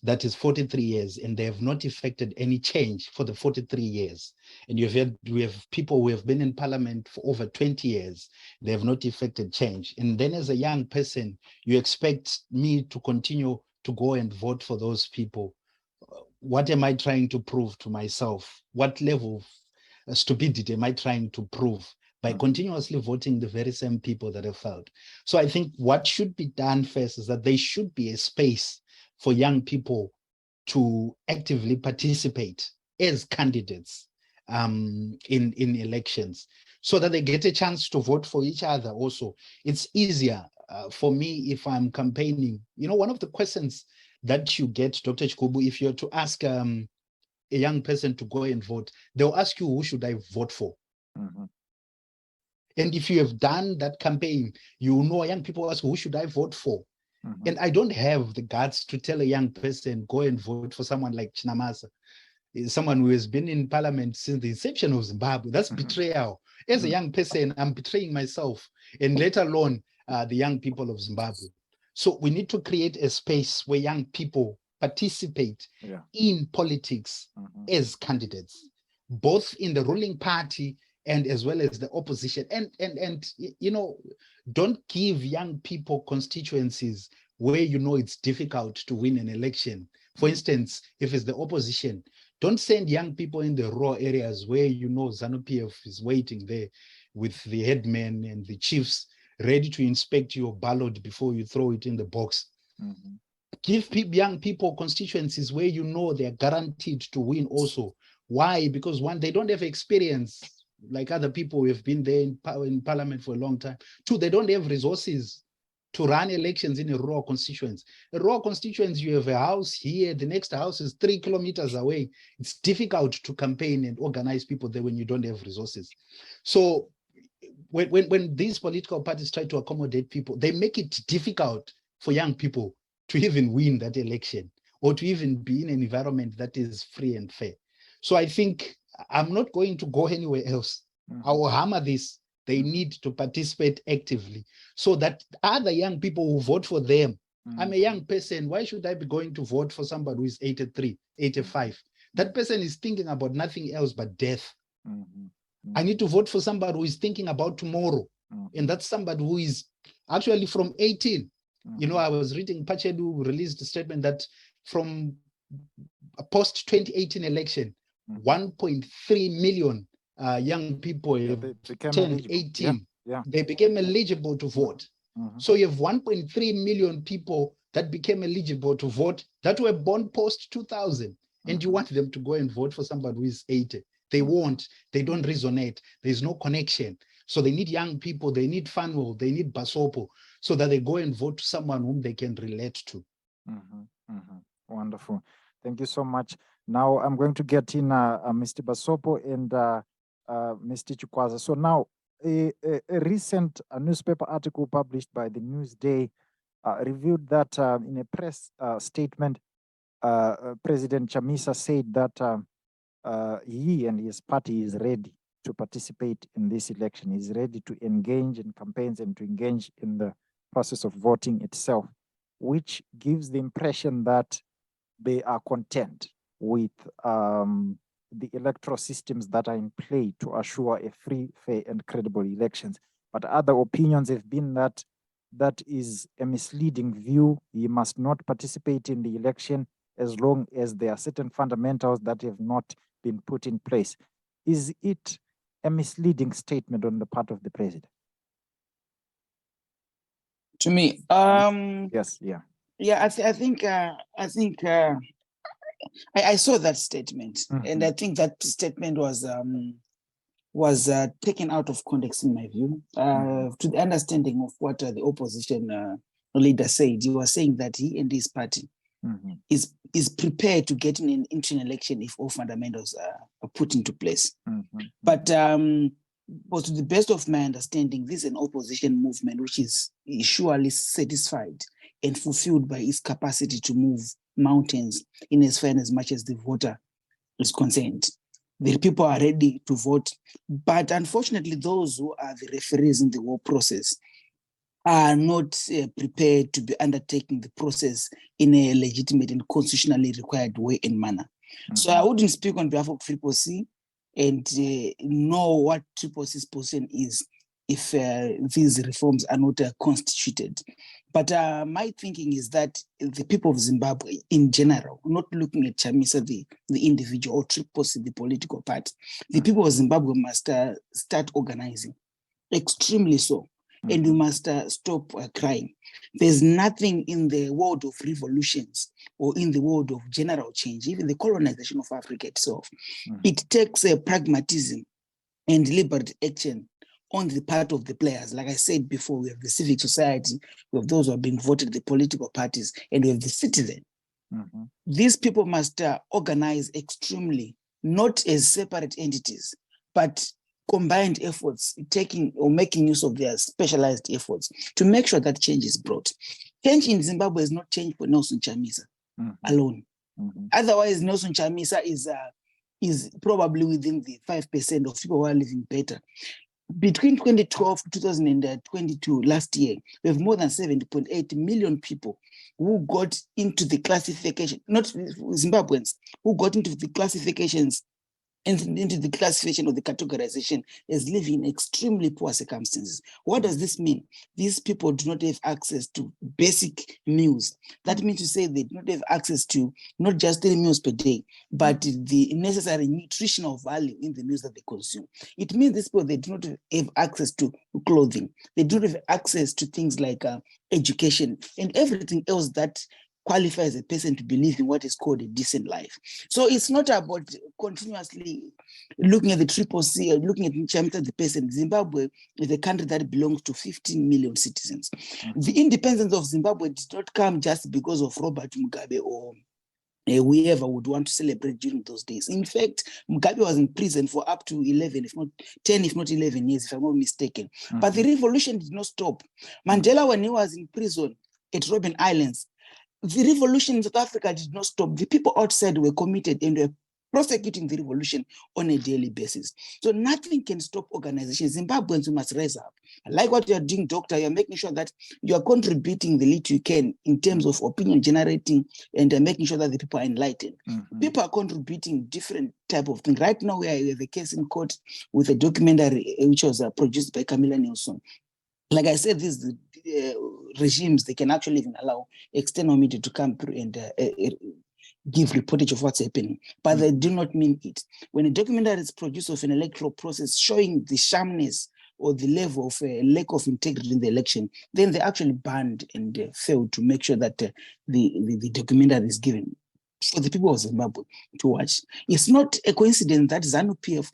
that is 43 years, and they have not effected any change for the 43 years. And we have people who have been in parliament for over 20 years. They have not effected change. And then as a young person, you expect me to continue to go and vote for those people. What am I trying to prove to myself? What level of stupidity am I trying to prove by continuously voting the very same people that have failed? So I think what should be done first is that there should be a space for young people to actively participate as candidates in elections, so that they get a chance to vote for each other also. It's easier for me if I'm campaigning. You know, one of the questions that you get, Dr. Chikumbu, if you're to ask a young person to go and vote, they'll ask you, who should I vote for? And if you have done that campaign, you know young people ask, who should I vote for? And I don't have the guts to tell a young person, go and vote for someone like Chinamasa, someone who has been in parliament since the inception of Zimbabwe. That's betrayal. As a young person, I'm betraying myself, and let alone the young people of Zimbabwe. So we need to create a space where young people participate in politics as candidates, both in the ruling party and as well as the opposition. And you know, don't give young people constituencies where you know it's difficult to win an election. For instance, if it's the opposition, don't send young people in the raw areas where you know ZANU-PF is waiting there with the headmen and the chiefs ready to inspect your ballot before you throw it in the box. Give young people constituencies where you know they're guaranteed to win also. Why? Because one, they don't have experience like other people who have been there in parliament for a long time. Two, they don't have resources to run elections in a rural constituency. A rural constituency, you have a house here, the next house is 3 kilometers away. It's difficult to campaign and organize people there when you don't have resources. So when these political parties try to accommodate people, they make it difficult for young people to even win that election or to even be in an environment that is free and fair. So I think I'm not going to go anywhere else. I will hammer this. They need to participate actively so that other young people who vote for them. I'm a young person. Why should I be going to vote for somebody who is 83, 85? That person is thinking about nothing else but death. I need to vote for somebody who is thinking about tomorrow. And that's somebody who is actually from 18. You know, I was reading Pachedu released a statement that from a post-2018 election, 1.3 million young people turned 18. They became eligible to vote. So you have 1.3 million people that became eligible to vote that were born post-2000. And you want them to go and vote for somebody who is 80. They won't. They don't resonate. There's no connection. So they need young people. They need Fanual. They need Basopo so that they go and vote to someone whom they can relate to. Wonderful. Thank you so much. Now I'm going to get in Mr. Basopo and Mr. Chikwaza. So now a recent newspaper article published by the Newsday revealed that in a press statement, President Chamisa said that he and his party is ready to participate in this election. He's ready to engage in campaigns and to engage in the process of voting itself, which gives the impression that they are content with the electoral systems that are in play to assure a free, fair, and credible elections. But other opinions have been that that is a misleading view. He must not participate in the election as long as there are certain fundamentals that have not been put in place. Is it a misleading statement on the part of the president? To me, yes, yeah. Yeah, I think I saw that statement, and I think that statement was taken out of context in my view. To the understanding of what the opposition leader said, he was saying that he and his party is prepared to get into an election if all fundamentals are put into place. But to the best of my understanding, this is an opposition movement which is surely satisfied and fulfilled by its capacity to move mountains in as far and as much as the voter is concerned. The people are ready to vote, but unfortunately, those who are the referees in the whole process are not prepared to be undertaking the process in a legitimate and constitutionally required way and manner. So I wouldn't speak on behalf of Triple C and know what Triple C's position is if these reforms are not constituted. But my thinking is that the people of Zimbabwe in general, not looking at Chamisa, the individual, or Triple C, the political party, the people of Zimbabwe must start organizing, extremely so. And we must stop crying. There's nothing in the world of revolutions or in the world of general change, even the colonization of Africa itself. It takes a pragmatism and deliberate action on the part of the players. Like I said before, we have the civic society, we have those who are being voted, the political parties, and we have the citizen. These people must organize extremely, not as separate entities, but combined efforts, taking or making use of their specialized efforts to make sure that change is brought. Change in Zimbabwe is not change for Nelson Chamisa alone. Otherwise, Nelson Chamisa is probably within the 5% of people who are living better. Between 2012 to 2022, last year, we have more than 70.8 million people who got into the classification, not Zimbabweans, who got into the classifications and into the classification of the categorization as living in extremely poor circumstances. What does this mean? These people do not have access to basic meals. That means to say they do not have access to not just 3 meals per day, but the necessary nutritional value in the meals that they consume. It means these people, they do not have access to clothing. They do not have access to things like education and everything else that qualifies a person to believe in what is called a decent life. So it's not about continuously looking at the Triple C or looking at Chamisa, the person. Zimbabwe is a country that belongs to 15 million citizens. The independence of Zimbabwe did not come just because of Robert Mugabe or whoever would want to celebrate during those days. In fact, Mugabe was in prison for up to 11, if not 10, if not 11 years, if I'm not mistaken. But the revolution did not stop. Mandela, when he was in prison at Robben Islands, the revolution in South Africa did not stop. The people outside were committed and were prosecuting the revolution on a daily basis. So nothing can stop organizations. Zimbabweans, you must rise up. I like what you are doing, Doctor. You're making sure that you are contributing the little you can in terms of opinion generating and making sure that the people are enlightened. People are contributing different type of things. Right now, we have a case in court with a documentary which was produced by Camilla Nelson. Like I said, these regimes, they can actually even allow external media to come through and give reportage of what's happening, but they do not mean it. When a documentary is produced of an electoral process showing the shamness or the level of lack of integrity in the election, then they actually banned and failed to make sure that the documentary is given for the people of Zimbabwe to watch. It's not a coincidence that ZANU-PF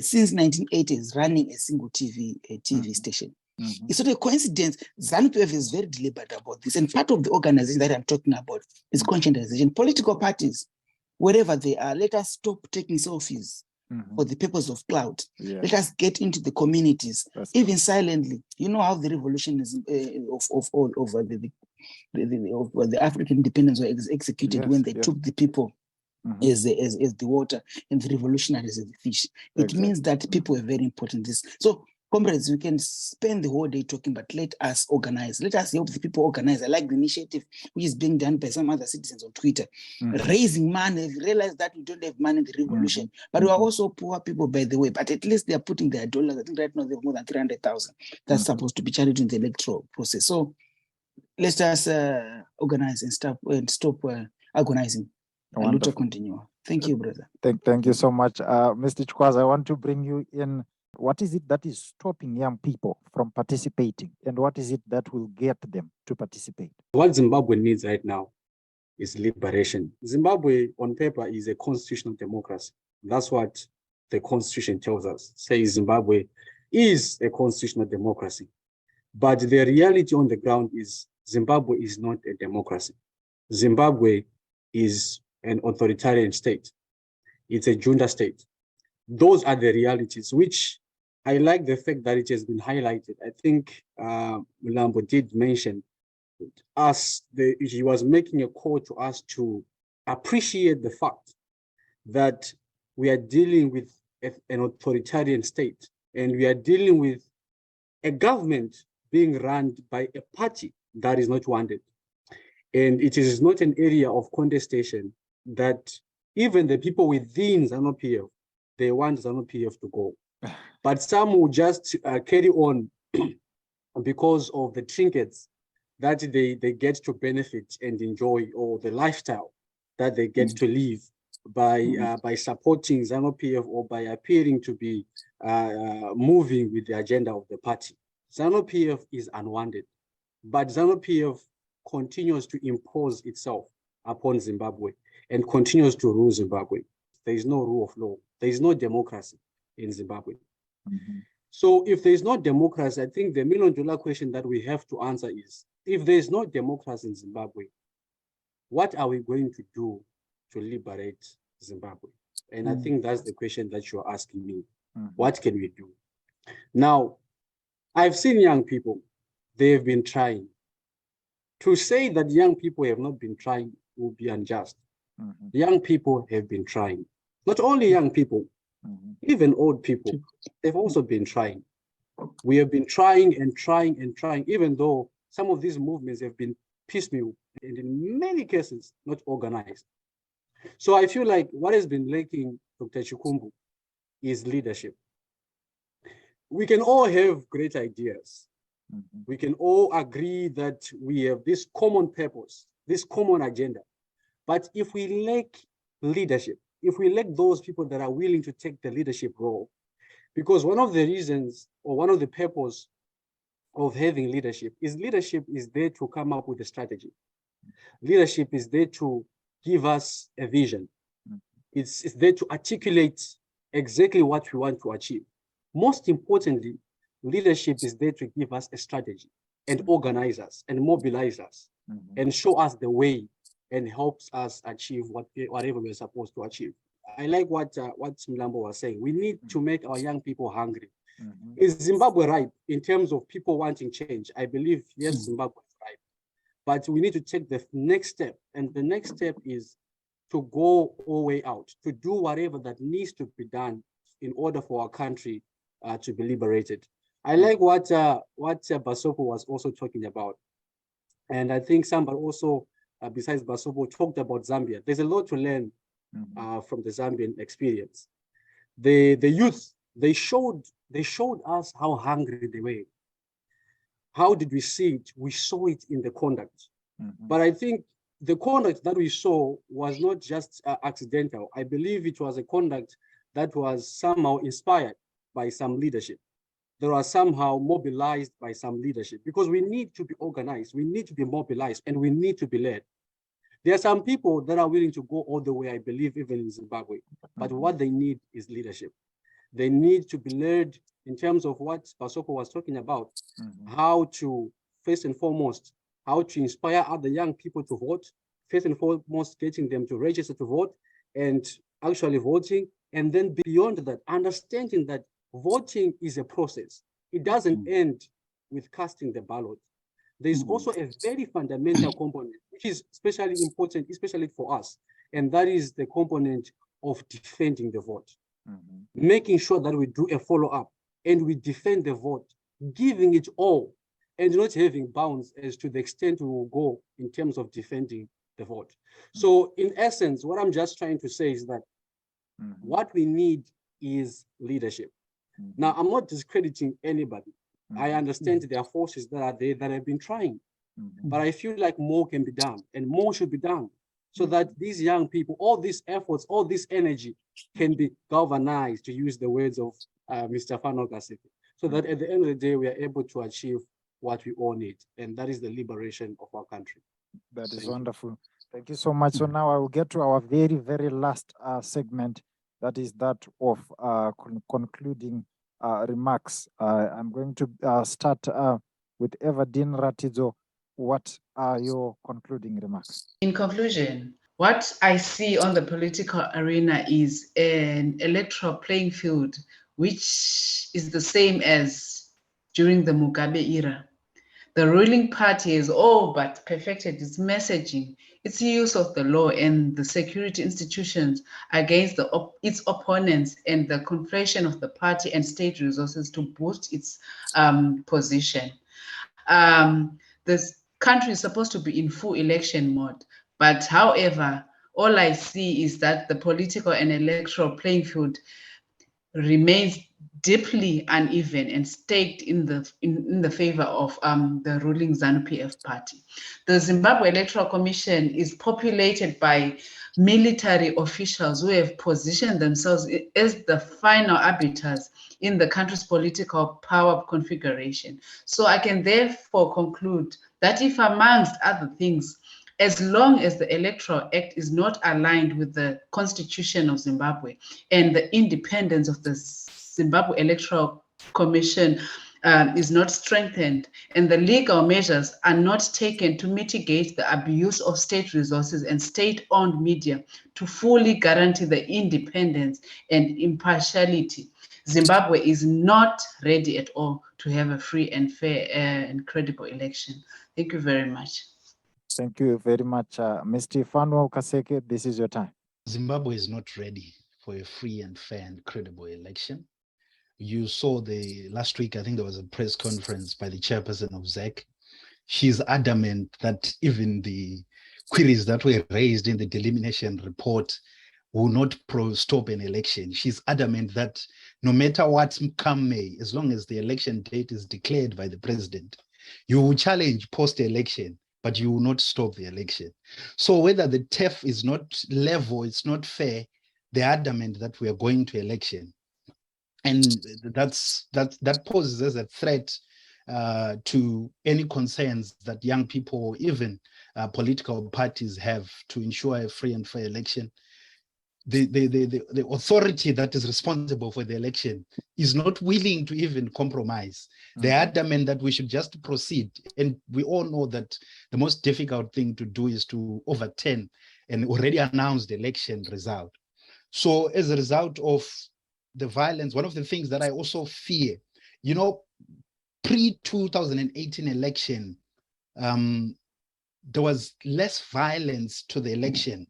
since 1980 is running a single TV station. It's not a coincidence. ZANU-PF is very deliberate about this. And part of the organization that I'm talking about is conscientization. Political parties, wherever they are, let us stop taking selfies for the purpose of clout. Yeah. Let us get into the communities, That's even silently. You know how the revolution is of the African independence was executed when they took the people as the water and the revolutionaries as the fish. It means that people are very important. So, comrades, we can spend the whole day talking, but let us organize. Let us help the people organize. I like the initiative which is being done by some other citizens on Twitter, raising money. We realize that we don't have money in the revolution, but we are also poor people, by the way. But at least they are putting their dollars. I think right now they have more than 300,000. That's supposed to be charged in the electoral process. So let's just organize and stop agonizing. Luta continue. Thank you, brother. Thank you so much. Mr. Chikwaza, I want to bring you in. What is it that is stopping young people from participating? And what is it that will get them to participate? What Zimbabwe needs right now is liberation. Zimbabwe, on paper, is a constitutional democracy. That's what the constitution tells us. Says Zimbabwe is a constitutional democracy. But the reality on the ground is Zimbabwe is not a democracy. Zimbabwe is an authoritarian state. It's a junta state. Those are the realities, which I like the fact that it has been highlighted. I think Mlambo did mention us, he was making a call to us to appreciate the fact that we are dealing with an authoritarian state, and we are dealing with a government being run by a party that is not wanted. And it is not an area of contestation that even the people within ZANU-PF, they want ZANU-PF to go. But some will just carry on because of the trinkets that they get to benefit and enjoy, or the lifestyle that they get to live by supporting ZANU-PF or by appearing to be moving with the agenda of the party. ZANU-PF is unwanted, but ZANU-PF continues to impose itself upon Zimbabwe and continues to rule Zimbabwe. There is no rule of law. There is no democracy in Zimbabwe. So if there is no democracy, I think the million-dollar question that we have to answer is, if there is no democracy in Zimbabwe, what are we going to do to liberate Zimbabwe? And I think that's the question that you're asking me. What can we do? Now, I've seen young people, they've been trying. To say that young people have not been trying will be unjust. Young people have been trying. Not only young people, even old people, they've also been trying. We have been trying and trying and trying, even though some of these movements have been piecemeal and in many cases not organized. So I feel like what has been lacking, Dr. Chikumbu, is leadership. We can all have great ideas. We can all agree that we have this common purpose, this common agenda. But if we lack leadership, if we lack those people that are willing to take the leadership role, because one of the reasons or one of the purpose of having leadership is there to come up with a strategy. Leadership is there to give us a vision. It's there to articulate exactly what we want to achieve. Most importantly, leadership is there to give us a strategy and organize us and mobilize us and show us the way and helps us achieve whatever we're supposed to achieve. I like what Mlambo was saying. We need to make our young people hungry. Is Zimbabwe right in terms of people wanting change? I believe, yes, Zimbabwe is right. But we need to take the next step. And the next step is to go all the way out, to do whatever that needs to be done in order for our country to be liberated. I like what Basopo was also talking about. And I think somebody also, besides Basopo, talked about Zambia. There's a lot to learn from the Zambian experience. The youth, they showed us how hungry they were. How did we see it? We saw it in the conduct. But I think the conduct that we saw was not just accidental. I believe it was a conduct that was somehow inspired by some leadership. They are somehow mobilized by some leadership, because we need to be organized, we need to be mobilized, and we need to be led. There are some people that are willing to go all the way, I believe, even in Zimbabwe, but what they need is leadership. They need to be led in terms of what Basopo was talking about, how to, first and foremost, how to inspire other young people to vote, first and foremost, getting them to register to vote, and actually voting, And then beyond that, understanding that voting is a process. It doesn't end with casting the ballot. There's also a very fundamental component, which is especially important, especially for us, and that is the component of defending the vote. Making sure that we do a follow-up and we defend the vote, giving it all, and not having bounds as to the extent we will go in terms of defending the vote. So in essence, what I'm just trying to say is that what we need is leadership. Now, I'm not discrediting anybody. I understand there are forces that are there that have been trying, but I feel like more can be done and more should be done so that these young people, all these efforts, all this energy can be galvanized, to use the words of Mr. Fanual, so that at the end of the day, we are able to achieve what we all need, and that is the liberation of our country. That is wonderful. Thank you so much. So now I will get to our very, very last segment. That is that of concluding remarks. I'm going to start with Everden R. What are your concluding remarks? In conclusion, what I see on the political arena is an electoral playing field, which is the same as during the Mugabe era. The ruling party has all but perfected its messaging, its use of the law and the security institutions against its opponents, and the conflation of the party and state resources to boost its position. This country is supposed to be in full election mode, but however, all I see is that the political and electoral playing field remains deeply uneven and staked in the favor of the ruling ZANU-PF party. The Zimbabwe Electoral Commission is populated by military officials who have positioned themselves as the final arbiters in the country's political power configuration. So I can therefore conclude that if, amongst other things, as long as the Electoral Act is not aligned with the Constitution of Zimbabwe and the independence of the Zimbabwe Electoral Commission is not strengthened, and the legal measures are not taken to mitigate the abuse of state resources and state-owned media to fully guarantee the independence and impartiality, Zimbabwe is not ready at all to have a free and fair and credible election. Thank you very much. Thank you very much, Mr. Fanual Kaseke. This is your time. Zimbabwe is not ready for a free and fair and credible election. You saw last week, I think there was a press conference by the chairperson of ZEC. She's adamant that even the queries that were raised in the delimitation report will not stop an election. She's adamant that no matter what come May, as long as the election date is declared by the president, you will challenge post-election, but you will not stop the election. So whether the TEF is not level, it's not fair, they're adamant that we are going to election. And that poses as a threat to any concerns that young people, even political parties, have to ensure a free and fair election. The authority that is responsible for the election is not willing to even compromise. They are adamant that we should just proceed. And we all know that the most difficult thing to do is to overturn an already announced election result. So as a result of the violence, one of the things that I also fear, pre-2018 election, there was less violence to the election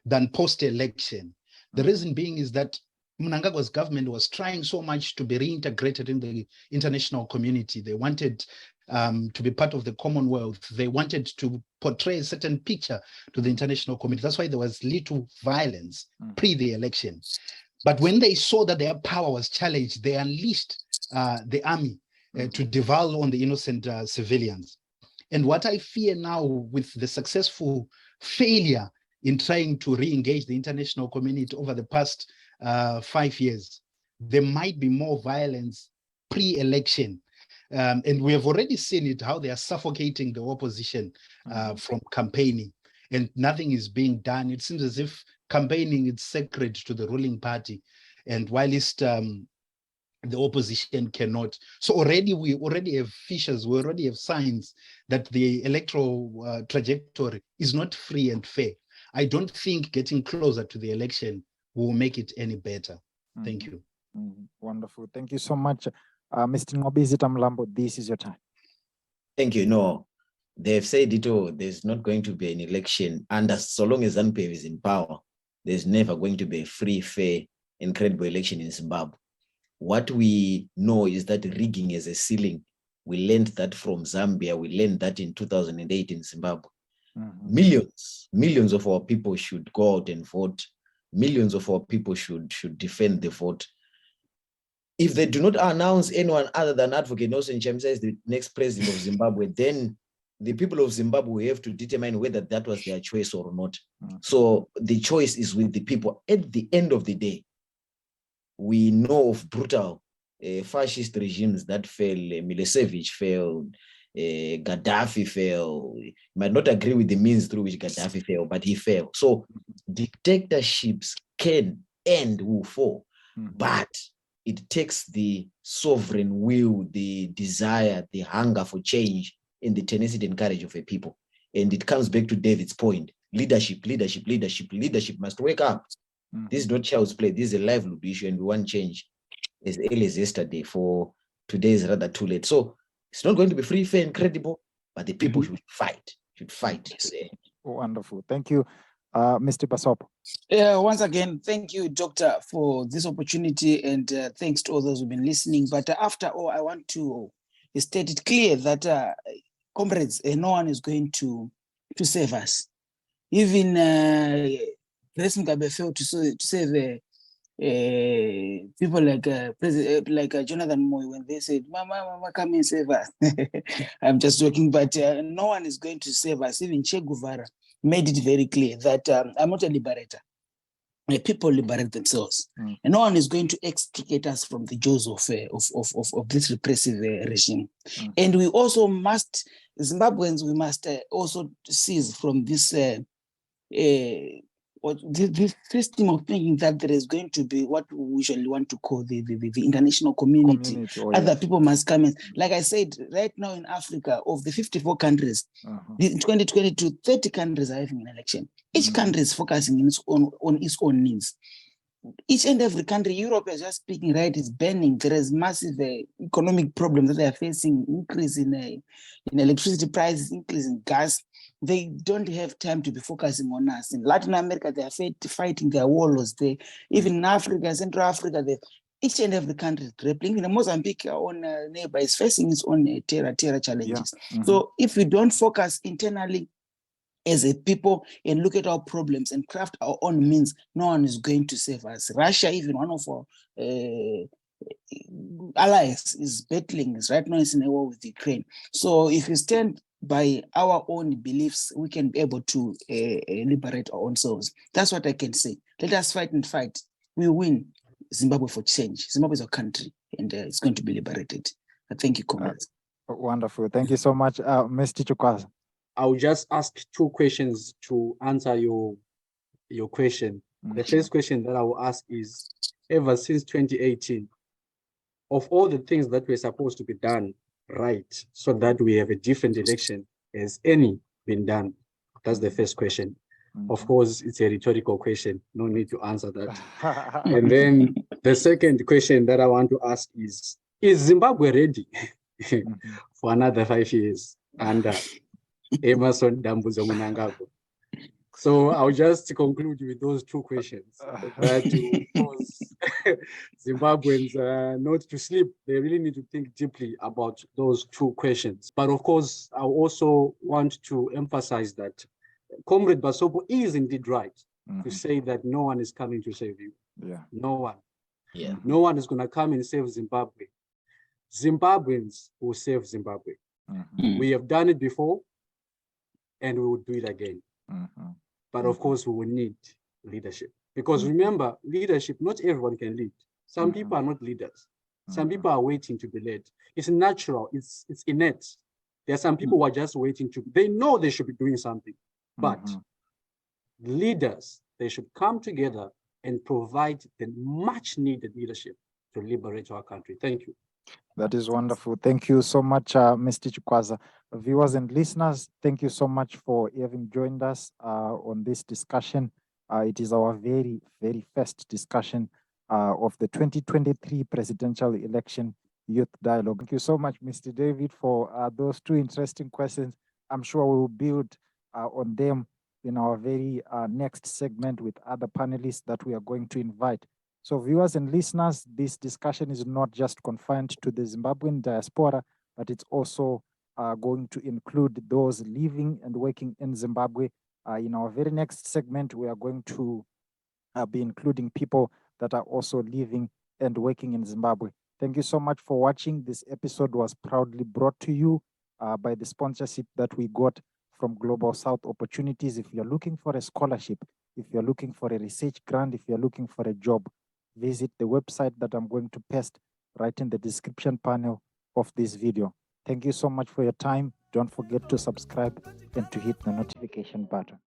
than post-election. The reason being is that Mnangagwa's government was trying so much to be reintegrated in the international community. They wanted to be part of the Commonwealth. They wanted to portray a certain picture to the international community. That's why there was little violence pre the election. But when they saw that their power was challenged, they unleashed the army to devour on the innocent civilians. And what I fear now with the successful failure in trying to re-engage the international community over the past 5 years, there might be more violence pre-election. And we have already seen it, how they are suffocating the opposition from campaigning, and nothing is being done. It seems as if campaigning is sacred to the ruling party, and whilst the opposition cannot. So we already have fissures, we already have signs that the electoral trajectory is not free and fair. I don't think getting closer to the election will make it any better. Thank you. Wonderful. Thank you so much. Mr. Nqobizitha Mlambo, this is your time. Thank you. No, they've said it all. There's not going to be an election. And so long as ZANU-PF is in power, there's never going to be a free, fair, and credible election in Zimbabwe. What we know is that rigging is a ceiling. We learned that from Zambia. We learned that in 2008 in Zimbabwe. Millions of our people should go out and vote. Millions of our people should defend the vote. If they do not announce anyone other than Advocate Nelson Chamisa as the next president of Zimbabwe, then the people of Zimbabwe have to determine whether that was their choice or not. So the choice is with the people. At the end of the day, we know of brutal fascist regimes that fell. Milosevic fell, Gaddafi fell. You might not agree with the means through which Gaddafi fell, but he fell. So dictatorships can and will fall, but it takes the sovereign will, the desire, the hunger for change, and the tenacity and courage of a people. And it comes back to David's point. Leadership must wake up. This is not child's play. This is a livelihood issue, and we want change as early as yesterday. For today is rather too late. So it's not going to be free, fair, and credible, but the people should fight to the end. Wonderful. Thank you, Mr. Basopo. Once again, thank you, Doctor, for this opportunity, and thanks to all those who've been listening. But after all, I want to state it clear that, comrades, no one is going to save us. Even Grace Mugabe failed to save people like Jonathan Moy when they said, Mama, come and save us. I'm just joking, but no one is going to save us. Even Che Guevara made it very clear that I'm not a liberator. People liberate themselves, and no one is going to extricate us from the jaws of this repressive regime. And we also must, Zimbabweans, we must also cease from this this system of thinking that there is going to be what we usually want to call the international community. Other people must come in. Like I said, right now in Africa, of the 54 countries, in 2022, 30 countries are having an election. Each country is focusing on its own needs. Each and every country, Europe is just speaking, right, is burning. There is massive economic problems that they are facing, increase in electricity prices, increase in gas. They don't have time to be focusing on us. In Latin America, they are fighting their warlords. Even in Africa, Central Africa, each and every country is grappling. In Mozambique, our own neighbor, is facing its own terror challenges. So if we don't focus internally as a people and look at our problems and craft our own means, no one is going to save us. Russia, even one of our allies, is battling, is right now is in a war with Ukraine. So if we stand by our own beliefs, we can be able to liberate our own selves. That's what I can say. Let us fight and fight. We win Zimbabwe for change. Zimbabwe is a country, and it's going to be liberated. Thank you, comrades. Wonderful. Thank you so much, Mr. Chikwaza. I will just ask two questions to answer your question. The first question that I will ask is, ever since 2018, of all the things that were supposed to be done right so that we have a different election, has any been done? That's the first question. Of course, it's a rhetorical question. No need to answer that. And then the second question that I want to ask is Zimbabwe ready for another 5 years under Emerson Dambudzo Mnangagwa? So I'll just conclude with those two questions that to cause Zimbabweans not to sleep. They really need to think deeply about those two questions. But of course, I also want to emphasize that Comrade Basopo is indeed right to say that no one is coming to save you. No one. No one is going to come and save Zimbabwe. Zimbabweans will save Zimbabwe. We have done it before, and we will do it again. But of course, we will need leadership. Because remember, leadership, not everyone can lead. Some people are not leaders. Some people are waiting to be led. It's natural, it's innate. There are some people who are just waiting they know they should be doing something. But leaders, they should come together and provide the much needed leadership to liberate our country. Thank you. That is wonderful. Thank you so much, Mr. Chikwaza. Viewers and listeners, thank you so much for having joined us on this discussion. It is our very, very first discussion of the 2023 presidential election youth dialogue. Thank you so much, Mr. David, for those two interesting questions. I'm sure we'll build on them in our very next segment with other panelists that we are going to invite. So viewers and listeners, this discussion is not just confined to the Zimbabwean diaspora, but it's also going to include those living and working in Zimbabwe. In our very next segment, we are going to be including people that are also living and working in Zimbabwe. Thank you so much for watching. This episode was proudly brought to you by the sponsorship that we got from Global South Opportunities. If you're looking for a scholarship, if you're looking for a research grant, if you're looking for a job, visit the website that I'm going to paste right in the description panel of this video. Thank you so much for your time. Don't forget to subscribe and to hit the notification button.